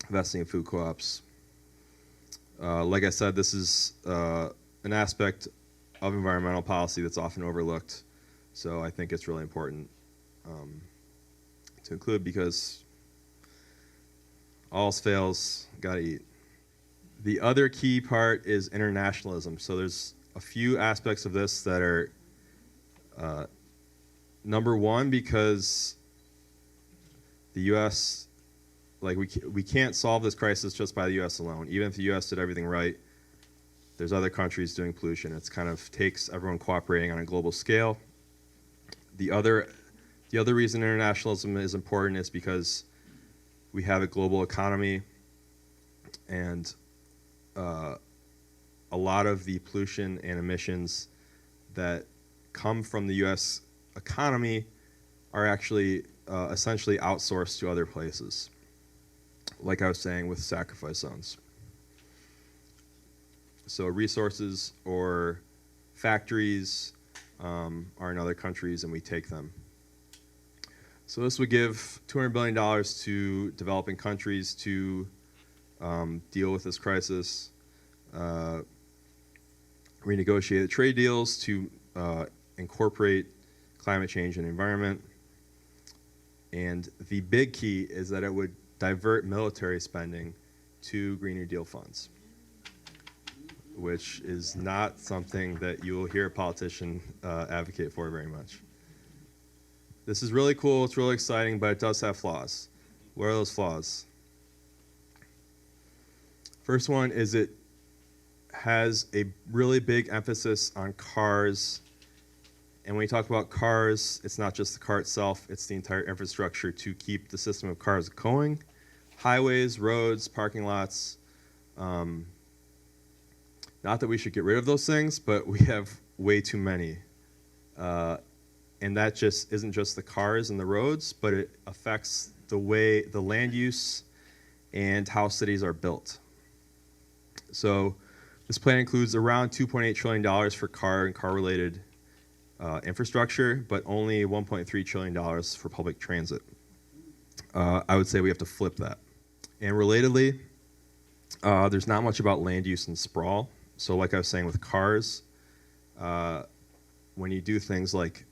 investing in food co-ops. Like I said, this is an aspect of environmental policy that's often overlooked, so I think it's really important to include because all else fails, gotta eat. The other key part is internationalism. So there's a few aspects of this that are number one, because the U.S., like we can't solve this crisis just by the U.S. alone. Even if the U.S. did everything right, there's other countries doing pollution. It's kind of takes everyone cooperating on a global scale. The other reason internationalism is important is because we have a global economy, and a lot of the pollution and emissions that come from the U.S. economy are actually essentially outsourced to other places, like I was saying with sacrifice zones. So resources or factories are in other countries, and we take them. So this would give $200 billion to developing countries to deal with this crisis, renegotiate trade deals to incorporate climate change and environment. And the big key is that it would divert military spending to Green New Deal funds, which is not something that you will hear a politician advocate for very much. This is really cool, it's really exciting, but it does have flaws. What are those flaws? First one is it has a really big emphasis on cars. And when you talk about cars, it's not just the car itself, it's the entire infrastructure to keep the system of cars going. Highways, roads, parking lots. Not that we should get rid of those things, but we have way too many. And that just isn't just the cars and the roads, but it affects the way the land use and how cities are built. So this plan includes around $2.8 trillion for car and car-related infrastructure, but only $1.3 trillion for public transit. I would say we have to flip that. And relatedly, there's not much about land use and sprawl. So like I was saying with cars, when you do things like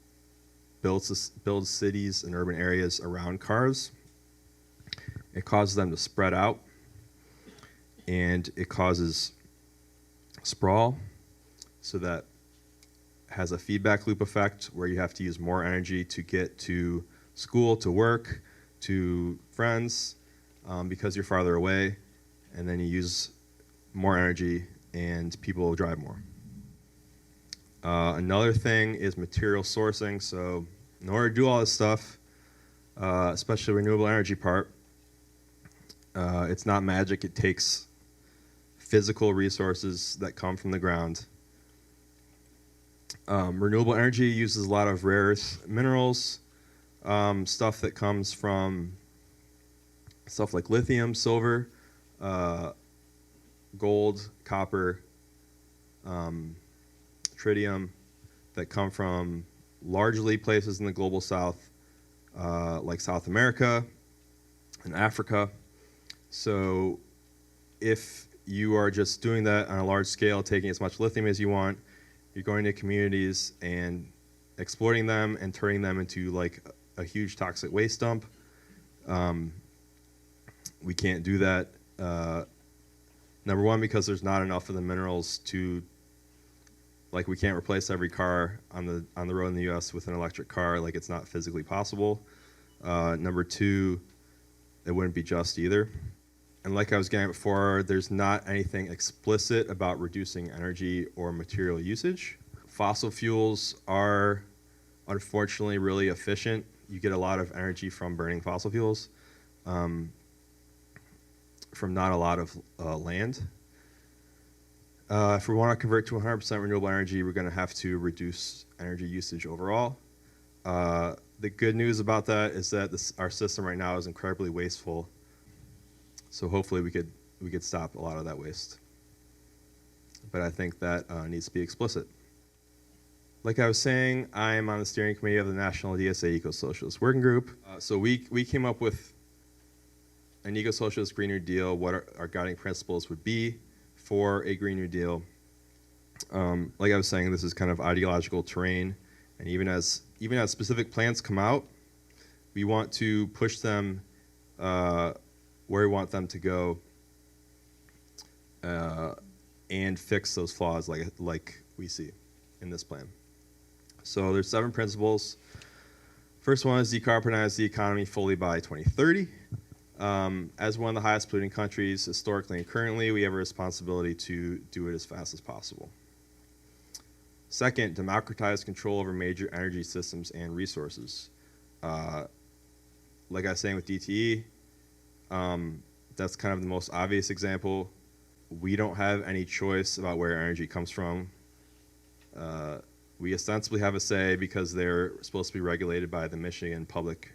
build cities and urban areas around cars, it causes them to spread out, and it causes sprawl, so that has a feedback loop effect where you have to use more energy to get to school, to work, to friends, because you're farther away, and then you use more energy and people will drive more. Another thing is material sourcing. So in order to do all this stuff, especially renewable energy part, it's not magic. It takes physical resources that come from the ground. Renewable energy uses a lot of rare earth minerals, stuff that comes from stuff like lithium, silver, gold, copper, tritium, that come from largely places in the global south, like South America and Africa. So if you are just doing that on a large scale, taking as much lithium as you want, you're going to communities and exploiting them and turning them into like a huge toxic waste dump. We can't do that. Number one, because there's not enough of the minerals to, like, we can't replace every car on the road in the U.S. with an electric car. Like, it's not physically possible. Number two, it wouldn't be just either. And like I was getting at before, there's not anything explicit about reducing energy or material usage. Fossil fuels are unfortunately really efficient. You get a lot of energy from burning fossil fuels, from not a lot of land. If we want to convert to 100% renewable energy, we're going to have to reduce energy usage overall. The good news about that is that our system right now is incredibly wasteful. So hopefully we could stop a lot of that waste. But I think that needs to be explicit. Like I was saying, I am on the steering committee of the National DSA Eco-Socialist Working Group. So we came up with an eco-socialist Green New Deal, what our guiding principles would be for a Green New Deal. Like I was saying, this is kind of ideological terrain, and even as specific plans come out, we want to push them where we want them to go, and fix those flaws like we see in this plan. So there's 7 principles. First one is decarbonize the economy fully by 2030. As one of the highest polluting countries historically and currently, we have a responsibility to do it as fast as possible. Second, democratize control over major energy systems and resources. Like I was saying with DTE, that's kind of the most obvious example. We don't have any choice about where energy comes from. We ostensibly have a say because they're supposed to be regulated by the Michigan Public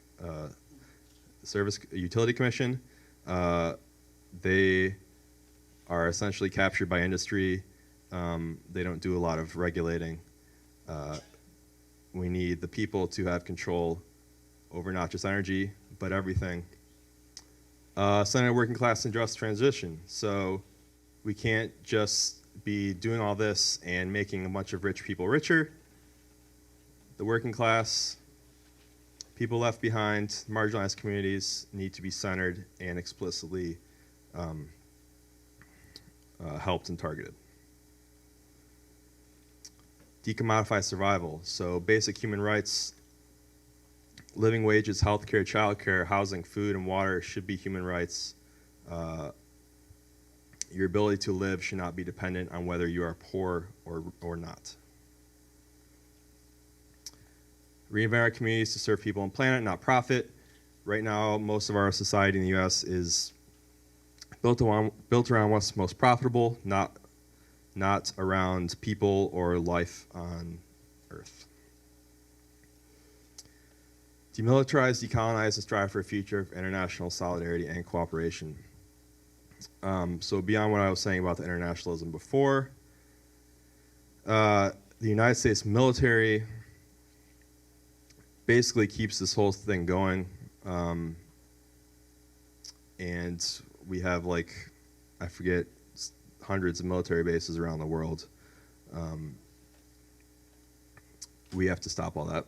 Service Utility Commission. They are essentially captured by industry. They don't do a lot of regulating. We need the people to have control over not just energy, but everything. Center working class and just transition. So we can't just be doing all this and making a bunch of rich people richer. The working class, people left behind, marginalized communities need to be centered and explicitly helped and targeted. Decommodify survival. So basic human rights, living wages, healthcare, childcare, housing, food, and water should be human rights. Your ability to live should not be dependent on whether you are poor or not. Reinvent our communities to serve people and planet, not profit. Right now, most of our society in the U.S. is built around what's most profitable, not around people or life on Earth. Demilitarize, decolonize, and strive for a future of international solidarity and cooperation. So beyond what I was saying about the internationalism before, the United States military basically keeps this whole thing going. And we have, like, I forget, hundreds of military bases around the world. We have to stop all that.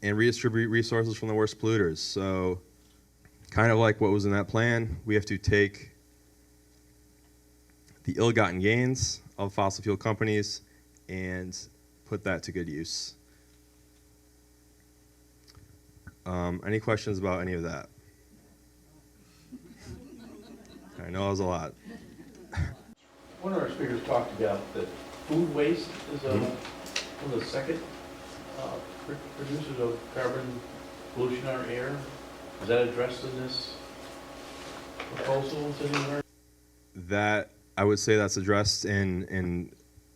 And redistribute resources from the worst polluters. So kind of like what was in that plan, we have to take the ill-gotten gains of fossil fuel companies and put that to good use. Any questions about any of that? I know it was a lot. One of our speakers talked about that food waste is one of the second producers of carbon pollution in our air. Is that addressed in this proposal anywhere? That, I would say that's addressed in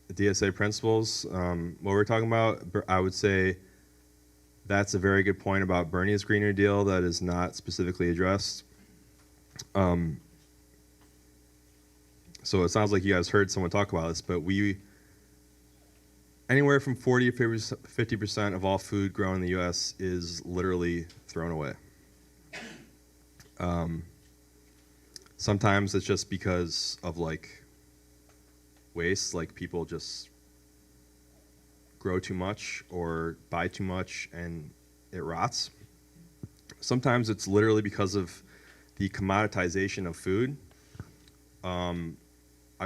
the DSA principles. What we're talking about, I would say that's a very good point about Bernie's Green New Deal that is not specifically addressed. So it sounds like you guys heard someone talk about this, but anywhere from 40 to 50% of all food grown in the U.S. is literally thrown away. Sometimes it's just because of like waste, like people just grow too much or buy too much and it rots. Sometimes it's literally because of the commoditization of food. I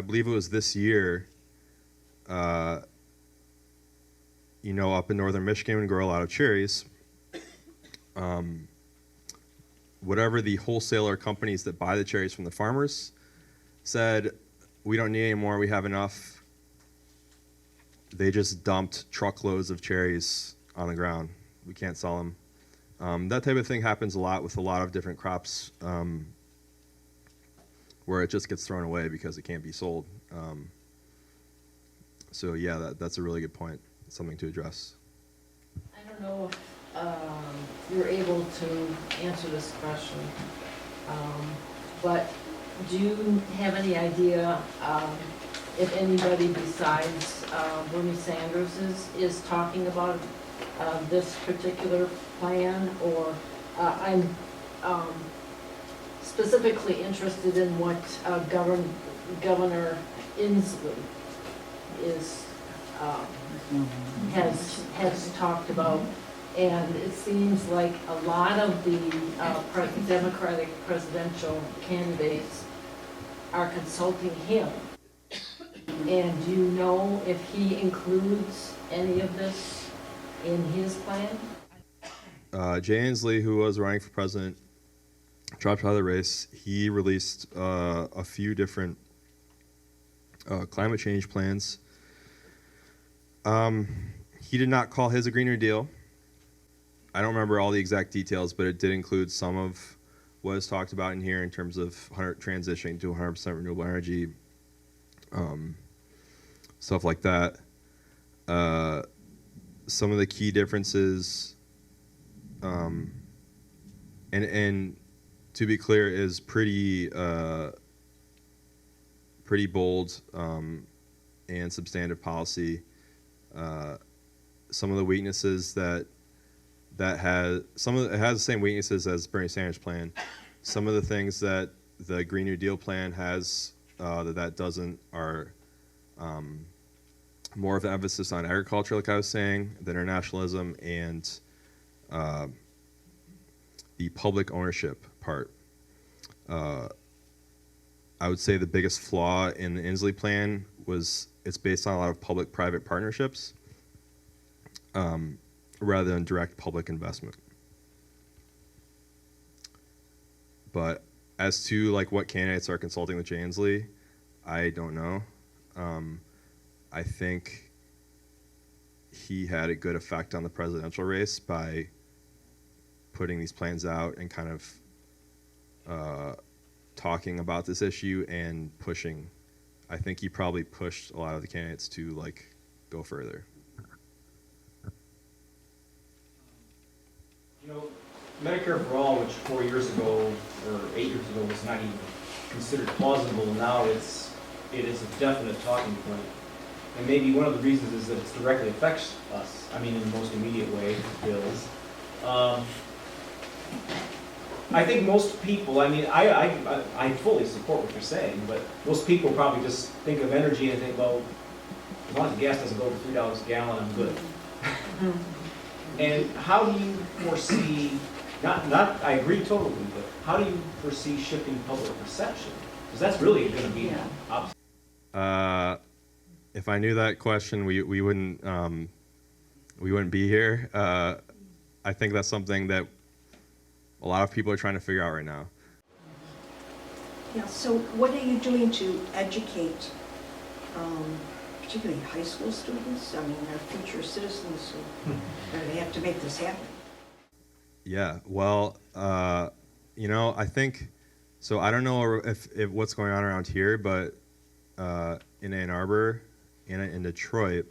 believe it was this year, up in northern Michigan, we grow a lot of cherries. Whatever the wholesaler companies that buy the cherries from the farmers said, we don't need any more, we have enough. They just dumped truckloads of cherries on the ground. We can't sell them. That type of thing happens a lot with a lot of different crops, where it just gets thrown away because it can't be sold. So yeah, that's a really good point. It's something to address. I don't know if you're able to answer this question, but do you have any idea if anybody besides Bernie Sanders is talking about this particular plan? Or I'm specifically interested in what Governor Inslee is has talked about, and it seems like a lot of the Democratic presidential candidates are consulting him. And do you know if he includes any of this in his plan? Jay Inslee, who was running for president, dropped out of the race. He released a few different climate change plans. He did not call his a Green New Deal. I don't remember all the exact details, but it did include some of what is talked about in here in terms of transitioning to 100% renewable energy, stuff like that. Some of the key differences, and to be clear, is pretty bold and substantive policy. Some of the weaknesses it has the same weaknesses as Bernie Sanders' plan. Some of the things that the Green New Deal plan has that doesn't are more of an emphasis on agriculture, like I was saying, the internationalism, and the public ownership part. I would say the biggest flaw in the Inslee plan was it's based on a lot of public-private partnerships rather than direct public investment. But as to like what candidates are consulting with Jay Inslee, I don't know. I think he had a good effect on the presidential race by putting these plans out and kind of talking about this issue and pushing. I think he probably pushed a lot of the candidates to like go further. Medicare for All, which 4 years ago or 8 years ago was not even considered plausible, now it is a definite talking point. And maybe one of the reasons is that it directly affects us. I mean, in the most immediate way, bills. I think most people, I mean, I fully support what you're saying, but most people probably just think of energy and think, well, as long as the gas doesn't go over $3 a gallon, I'm good. And how do you foresee, I agree totally, but how do you foresee shifting public perception? Because that's really going to be opposite. If I knew that question, we wouldn't be here. I think that's something that a lot of people are trying to figure out right now. Yeah, so what are you doing to educate particularly high school students? I mean, they're future citizens who they have to make this happen. Yeah, well, I think, so I don't know if what's going on around here, but in Ann Arbor and in Detroit,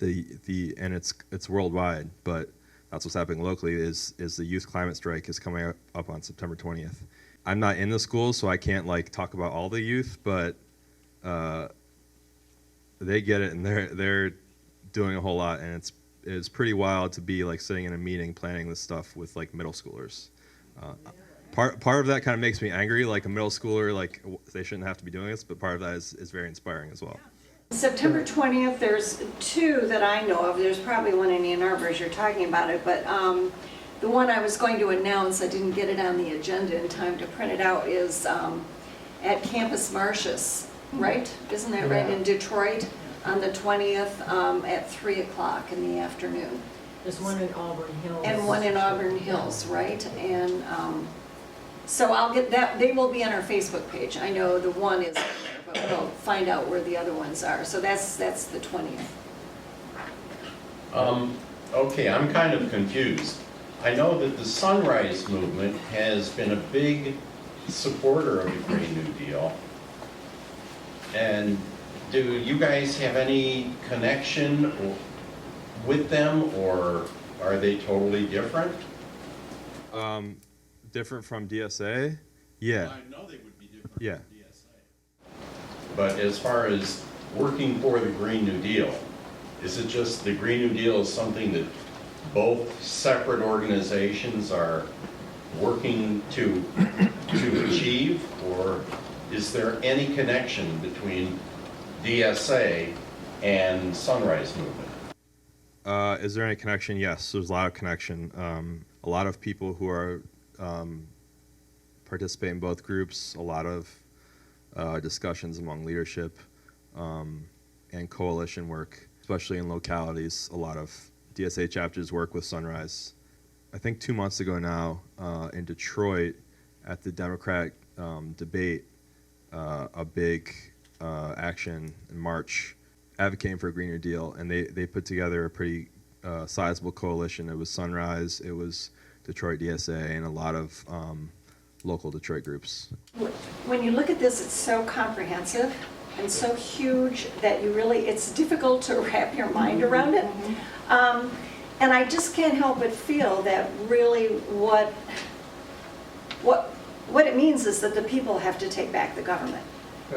and it's worldwide, but that's what's happening locally, is the youth climate strike is coming up on September 20th. I'm not in the schools, so I can't talk about all the youth, but they get it, and they're doing a whole lot, and it's pretty wild to be sitting in a meeting planning this stuff with middle schoolers. Part of that kind of makes me angry, like a middle schooler, they shouldn't have to be doing this, but part of that is very inspiring as well. September 20th, there's two that I know of. There's probably one in Ann Arbor as you're talking about it, but the one I was going to announce, I didn't get it on the agenda in time to print it out, is at Campus Martius, right? Isn't that right, in Detroit, on the 20th at 3 o'clock in the afternoon. There's one in Auburn Hills. And one in Auburn Hills, right? And so I'll get that, they will be on our Facebook page. I know the one is on there, but we'll find out where the other ones are. So that's the 20th. Okay, I'm kind of confused. I know that the Sunrise Movement has been a big supporter of the Green New Deal. And do you guys have any connection with them, or are they totally different? Different from DSA? Yeah. I know they would be different Yeah. from DSA. But as far as working for the Green New Deal, is it just the Green New Deal is something that both separate organizations are working to achieve, or is there any connection between DSA and Sunrise Movement? Is there any connection? Yes, there's a lot of connection. A lot of people who are participate in both groups, a lot of discussions among leadership and coalition work, especially in localities. A lot of DSA chapters work with Sunrise. I think 2 months ago now in Detroit at the Democratic debate, a big action and march advocating for a Green New Deal, and they put together a pretty sizable coalition. It was Sunrise, it was Detroit DSA, and a lot of local Detroit groups. When you look at this, it's so comprehensive and so huge that it's difficult to wrap your mind around it. And I just can't help but feel that really what it means is that the people have to take back the government.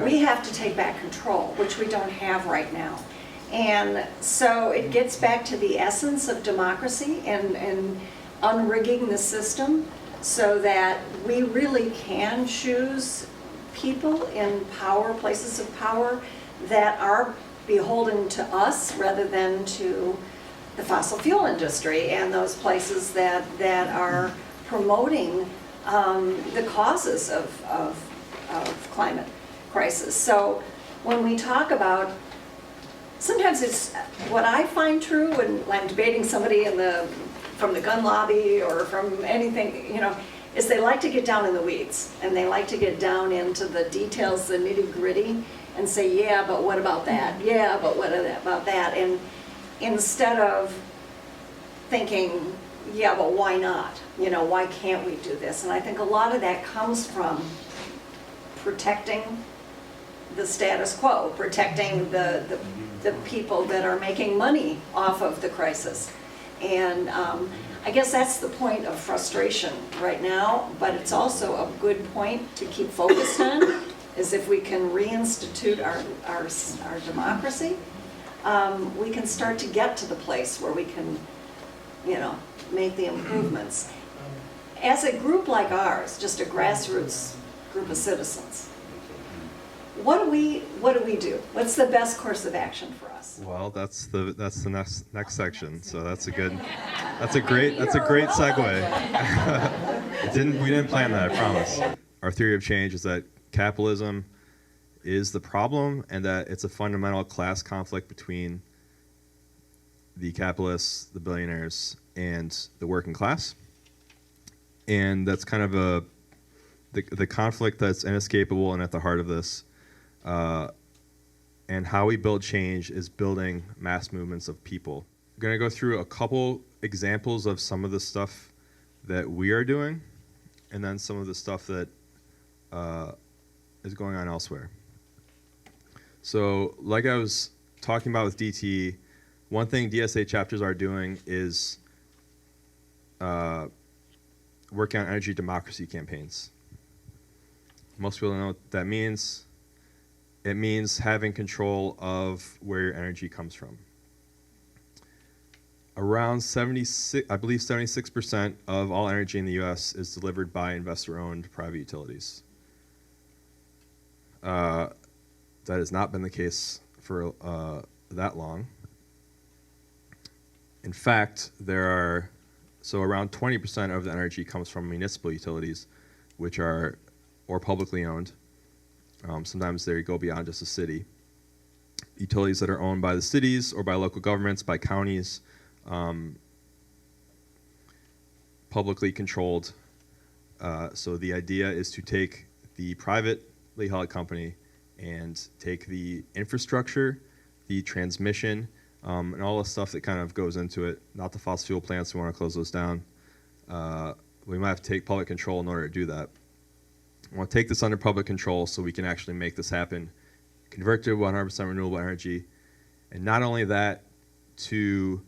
We have to take back control, which we don't have right now. And so it gets back to the essence of democracy and unrigging the system so that we really can choose people in power, places of power, that are beholden to us rather than to the fossil fuel industry and those places that are promoting the causes of climate crisis. So when we talk about, sometimes it's what I find true when I'm debating somebody from the gun lobby or from anything, is they like to get down in the weeds and they like to get down into the details, the nitty gritty, and say, yeah, but what about that? Yeah, but what about that? And instead of thinking, yeah, but why not? Why can't we do this? And I think a lot of that comes from protecting the status quo, protecting the people that are making money off of the crisis. And I guess that's the point of frustration right now, but it's also a good point to keep focused on, is if we can reinstitute our democracy, we can start to get to the place where we can, make the improvements. As a group like ours, just a grassroots group of citizens, what do we do? What's the best course of action for us? Well, that's the next section. So that's a great segue. We didn't plan that, I promise. Our theory of change is that capitalism is the problem, and that it's a fundamental class conflict between the capitalists, the billionaires, and the working class. And that's kind of the conflict that's inescapable and at the heart of this. And And how we build change is building mass movements of people. I'm going to go through a couple examples of some of the stuff that we are doing, and then some of the stuff that is going on elsewhere. So like I was talking about with DT, one thing DSA chapters are doing is working on energy democracy campaigns. Most people don't know what that means. It means having control of where your energy comes from. Around 76% of all energy in the US is delivered by investor-owned private utilities. That has not been the case for that long. In fact, around 20% of the energy comes from municipal utilities, which are or publicly owned. Sometimes they go beyond just a city. Utilities that are owned by the cities or by local governments, by counties, publicly controlled. So the idea is to take the privately held company and take the infrastructure, the transmission, and all the stuff that kind of goes into it, not the fossil fuel plants, we want to close those down. We might have to take public control in order to do that. I want to take this under public control so we can actually make this happen, convert to 100% renewable energy, and not only that, to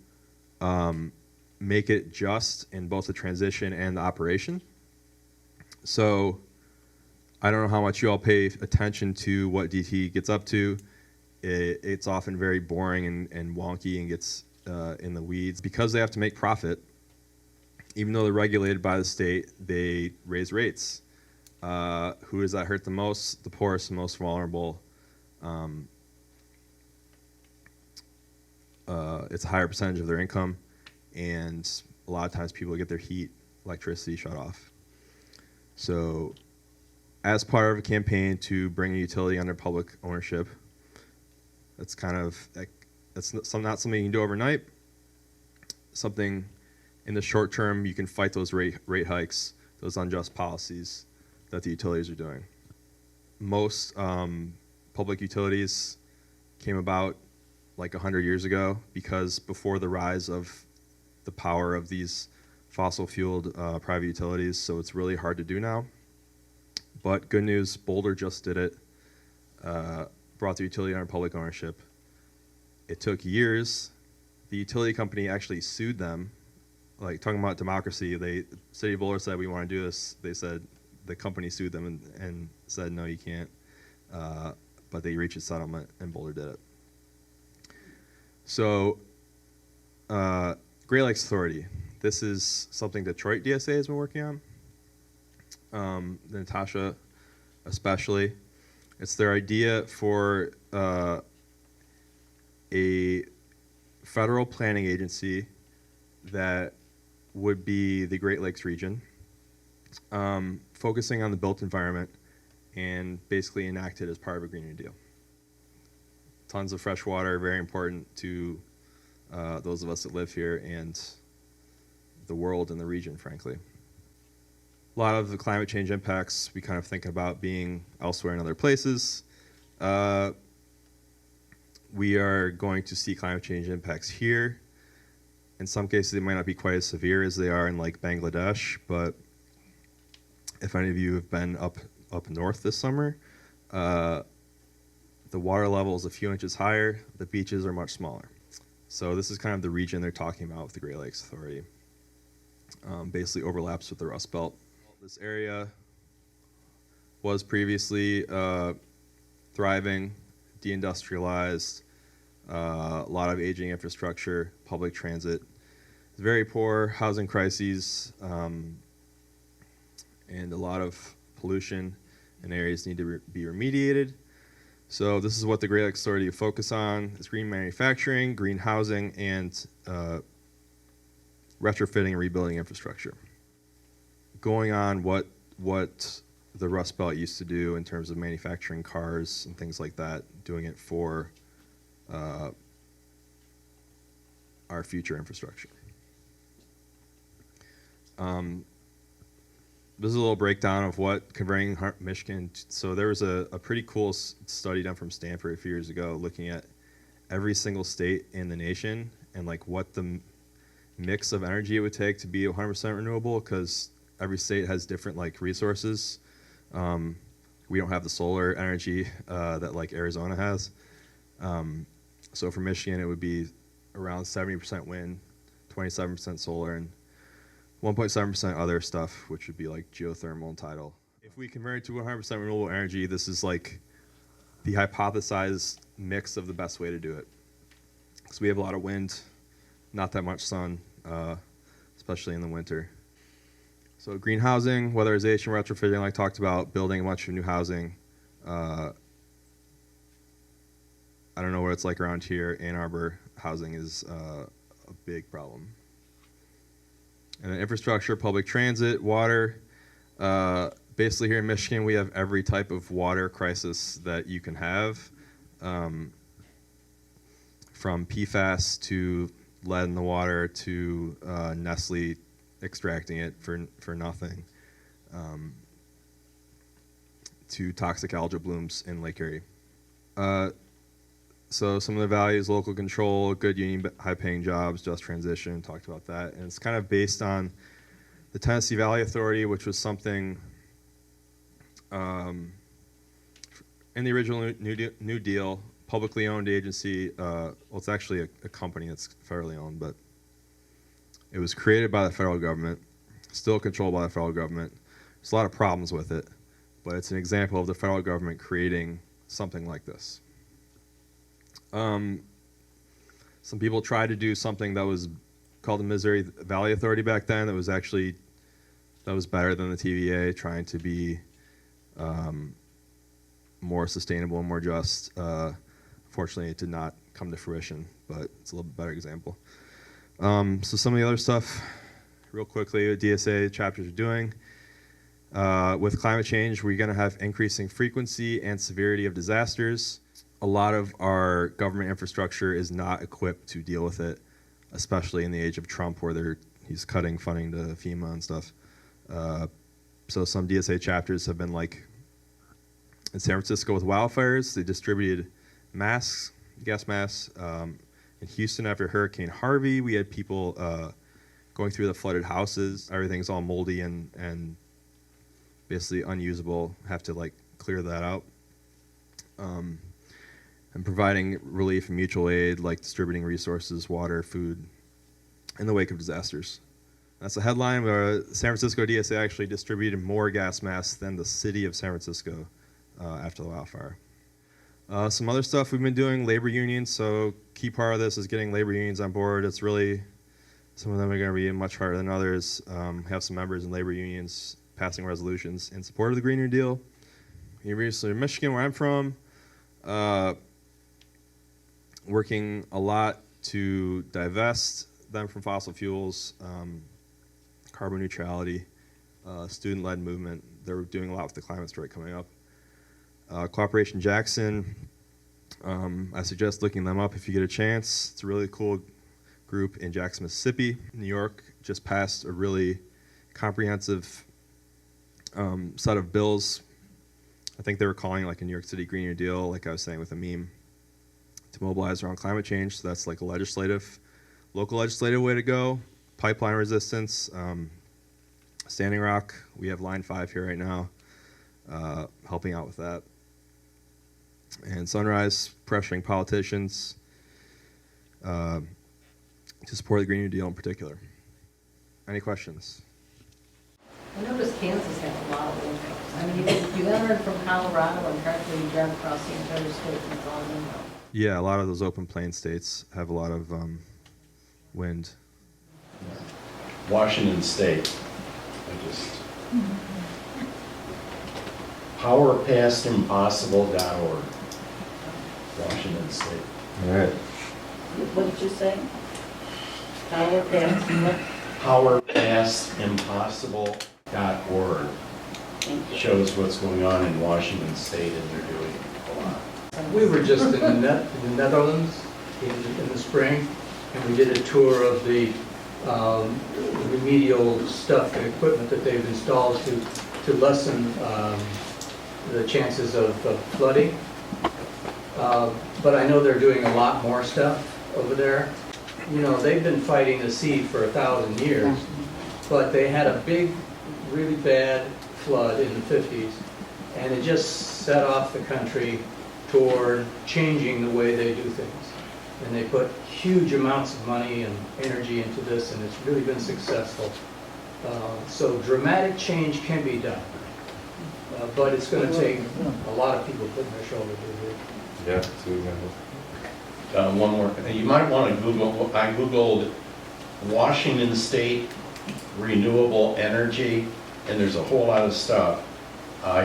make it just in both the transition and the operation. So I don't know how much you all pay attention to what DT gets up to. It's often very boring and wonky and gets in the weeds. Because they have to make profit, even though they're regulated by the state, they raise rates. Who does that hurt the most? The poorest and most vulnerable. It's a higher percentage of their income, and a lot of times people get their heat, electricity shut off. So as part of a campaign to bring a utility under public ownership, that's not something you can do overnight. Something in the short term, you can fight those rate hikes, those unjust policies that the utilities are doing. Most public utilities came about like 100 years ago because before the rise of the power of these fossil-fueled private utilities, so it's really hard to do now. But good news, Boulder just did it, brought the utility under public ownership. It took years. The utility company actually sued them, like talking about democracy. The city of Boulder said, we want to do this. They said, the company sued them and said, no, you can't. But they reached a settlement, and Boulder did it. So, Great Lakes Authority. This is something Detroit DSA has been working on. Natasha especially. It's their idea for a federal planning agency that would be the Great Lakes region, focusing on the built environment and basically enacted as part of a Green New Deal. Tons of fresh water, very important to those of us that live here and the world and the region, frankly. A lot of the climate change impacts we kind of think about being elsewhere in other places. We are going to see climate change impacts here. In some cases, they might not be quite as severe as they are in like Bangladesh, but if any of you have been up north this summer, the water level is a few inches higher, the beaches are much smaller. So this is kind of the region they're talking about with the Great Lakes Authority. Basically overlaps with the Rust Belt. This area was previously thriving, deindustrialized, a lot of aging infrastructure, public transit. It's very poor, housing crises, and a lot of pollution and areas need to be remediated. So this is what the Great Lakes Authority focus on. It's green manufacturing, green housing, and retrofitting and rebuilding infrastructure. Going on what the Rust Belt used to do in terms of manufacturing cars and things like that, doing it for our future infrastructure. this is a little breakdown of what converting Michigan. So there was a pretty cool study done from Stanford a few years ago looking at every single state in the nation and like what the mix of energy it would take to be 100% renewable, because every state has different like resources. We don't have the solar energy that like Arizona has. So for Michigan, it would be around 70% wind, 27% solar, and 1.7% other stuff, which would be like geothermal and tidal. If we convert it to 100% renewable energy, this is like the hypothesized mix of the best way to do it. So we have a lot of wind, not that much sun, especially in the winter. So green housing, weatherization, retrofitting, like I talked about, building a bunch of new housing. I don't know what it's like around here. Ann Arbor housing is a big problem. And then infrastructure, public transit, water. Basically here in Michigan, we have every type of water crisis that you can have, from PFAS to lead in the water to Nestle extracting it for nothing, to toxic algal blooms in Lake Erie. So some of the values: local control, good union, high-paying jobs, just transition. Talked about that, and it's kind of based on the Tennessee Valley Authority, which was something in the original New Deal, publicly owned agency. Well, it's actually a company that's federally owned, but it was created by the federal government, still controlled by the federal government. There's a lot of problems with it, but it's an example of the federal government creating something like this. Some people tried to do something that was called the Missouri Valley Authority back then that was better than the TVA, trying to be more sustainable and more just. Fortunately, it did not come to fruition, but it's a little bit better example. So some of the other stuff, real quickly, what DSA chapters are doing. With climate change, we're going to have increasing frequency and severity of disasters. A lot of our government infrastructure is not equipped to deal with it, especially in the age of Trump, where he's cutting funding to FEMA and stuff. So some DSA chapters have been like, in San Francisco with wildfires, they distributed masks, gas masks. In Houston, after Hurricane Harvey, we had people going through the flooded houses. Everything's all moldy and basically unusable. Have to like clear that out. And providing relief and mutual aid, like distributing resources, water, food, in the wake of disasters. That's the headline. San Francisco DSA actually distributed more gas masks than the city of San Francisco after the wildfire. Some other stuff we've been doing, labor unions. So key part of this is getting labor unions on board. It's really, some of them are going to be much harder than others. Have some members in labor unions passing resolutions in support of the Green New Deal. University of Michigan, where I'm from, working a lot to divest them from fossil fuels, carbon neutrality, student-led movement. They're doing a lot with the climate strike coming up. Cooperation Jackson, I suggest looking them up if you get a chance. It's a really cool group in Jackson, Mississippi. New York just passed a really comprehensive set of bills. I think they were calling it like a New York City Green New Deal, like I was saying with a meme, to mobilize around climate change. So that's like a local legislative way to go. Pipeline resistance, Standing Rock. We have Line 5 here right now, helping out with that. And Sunrise, pressuring politicians to support the Green New Deal in particular. Any questions? I noticed Kansas has a lot of wind. I mean, you entered from Colorado and practically you drive across the entire state and it's all wind. Yeah, a lot of those open plain states have a lot of wind. Washington State, powerpastimpossible.org. Washington State. All right. What did you say? Power past what? Powerpastimpossible.org shows what's going on in Washington State, and they're doing a lot. We were just in the Netherlands in the spring, and we did a tour of the remedial stuff and equipment that they've installed to lessen the chances of flooding. But I know they're doing a lot more stuff over there. You know, they've been fighting the sea for 1,000 years, but they had a big, really bad flood in the 50s, and it just set off the country toward changing the way they do things. And they put huge amounts of money and energy into this, and it's really been successful. So dramatic change can be done, but it's going to take a lot of people putting their shoulder to it. Yeah, so we got One more, you might want to Google, I Googled Washington State renewable energy, and there's a whole lot of stuff.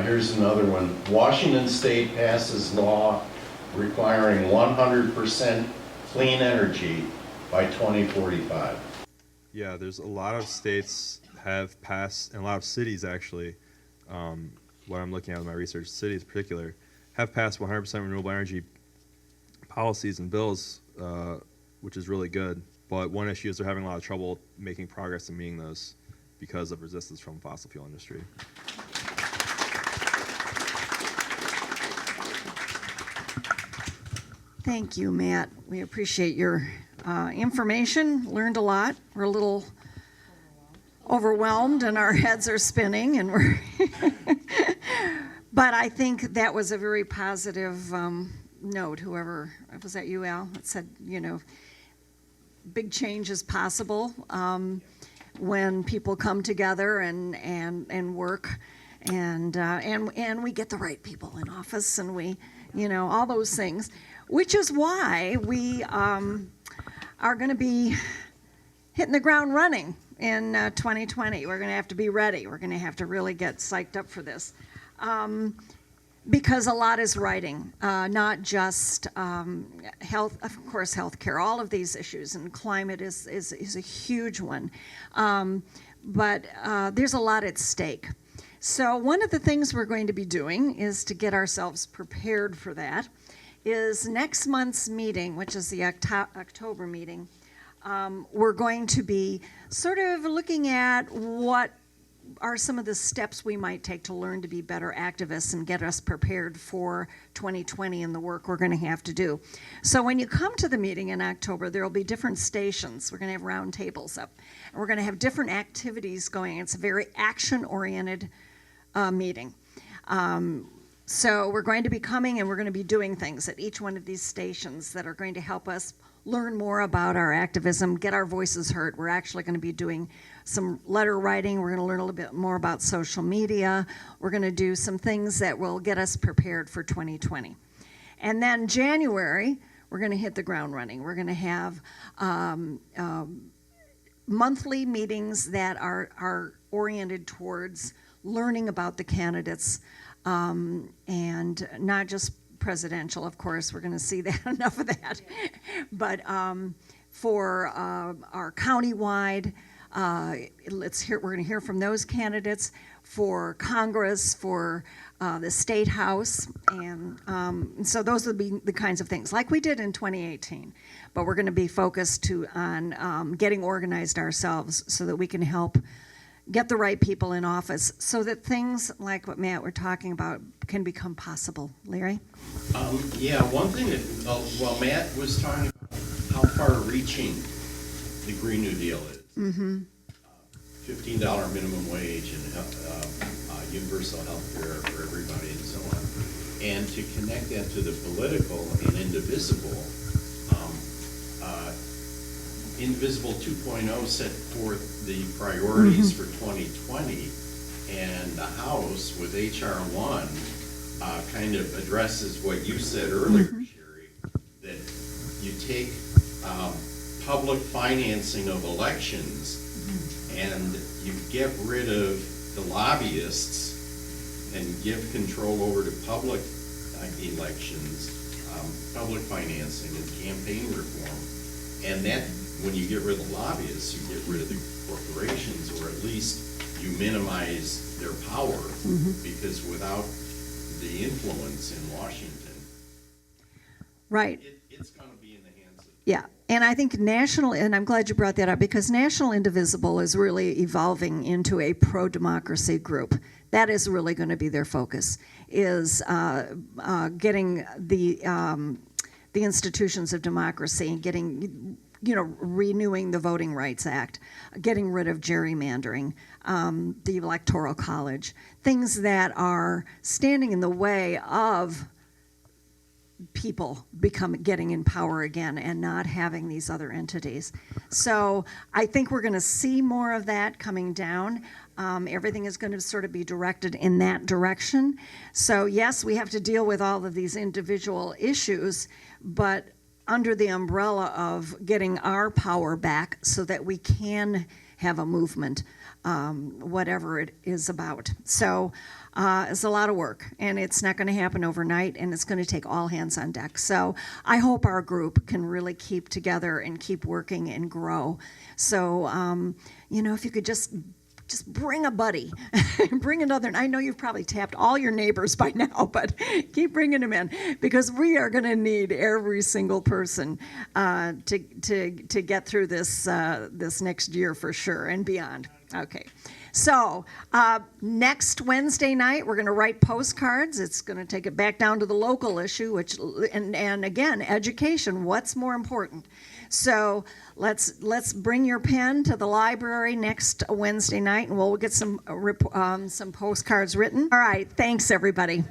Here's another one. Washington State passes law requiring 100% clean energy by 2045. Yeah, there's a lot of states have passed, and a lot of cities actually, what I'm looking at with my research, cities in particular, have passed 100% renewable energy policies and bills, which is really good. But one issue is they're having a lot of trouble making progress in meeting those because of resistance from the fossil fuel industry. Thank you, Matt. We appreciate your information. Learned a lot. We're a little overwhelmed and our heads are spinning, and we're but I think that was a very positive note. Whoever, was that you, Al? That said, you know, big change is possible when people come together and work, and we get the right people in office, and we, you know, all those things, which is why we are going to be hitting the ground running in 2020. We're going to have to be ready. We're going to have to really get psyched up for this. Because a lot is riding, not just health, of course, healthcare, all of these issues, and climate is a huge one. But there's a lot at stake. So one of the things we're going to be doing is to get ourselves prepared for that, is next month's meeting, which is the October meeting, we're going to be sort of looking at what are some of the steps we might take to learn to be better activists and get us prepared for 2020 and the work we're going to have to do. So when you come to the meeting in October, there will be different stations. We're going to have round tables up, and we're going to have different activities going. It's a very action-oriented meeting. So we're going to be coming and we're going to be doing things at each one of these stations that are going to help us learn more about our activism, get our voices heard. We're actually going to be doing some letter writing. We're going to learn a little bit more about social media. We're going to do some things that will get us prepared for 2020. And then January, we're going to hit the ground running. We're going to have monthly meetings that are oriented towards learning about the candidates, and not just presidential, of course. We're going to see that, enough of that. But for our countywide, we're going to hear from those candidates, for Congress, for the State House, and so those will be the kinds of things like we did in 2018. But we're going to be focused on getting organized ourselves so that we can help get the right people in office so that things like what Matt were talking about can become possible. Larry? Yeah, one thing that, well, Matt was talking about how far-reaching the Green New Deal is. Mm-hmm. $15 minimum wage and universal health care for everybody and so on. And to connect that to the political and Indivisible, Indivisible 2.0 set forth the priorities for 2020, and the House with H.R. 1 kind of addresses what you said earlier, Sherry, that you take public financing of elections and you get rid of the lobbyists and give control over to public elections, public financing and campaign reform. And that, when you get rid of the lobbyists, you get rid of the corporations, or at least you minimize their power, because without the influence in Washington, Right. it's going to be in the hands of Yeah, and I think national, and I'm glad you brought that up, because National Indivisible is really evolving into a pro-democracy group. That is really going to be their focus, is getting the institutions of democracy, getting, renewing the Voting Rights Act, getting rid of gerrymandering, the Electoral College, things that are standing in the way of people getting in power again and not having these other entities. So I think we're going to see more of that coming down. Everything is going to sort of be directed in that direction. So yes, we have to deal with all of these individual issues, but under the umbrella of getting our power back so that we can have a movement, whatever it is about. So it's a lot of work, and it's not going to happen overnight, and it's going to take all hands on deck. So I hope our group can really keep together and keep working and grow. So, if you could just bring a buddy, bring another. I know you've probably tapped all your neighbors by now, but keep bringing them in, because we are going to need every single person to get through this next year for sure and beyond. Okay. So next Wednesday night, we're going to write postcards. It's going to take it back down to the local issue, and again, education. What's more important? So let's bring your pen to the library next Wednesday night, and we'll get some postcards written. All right. Thanks, everybody.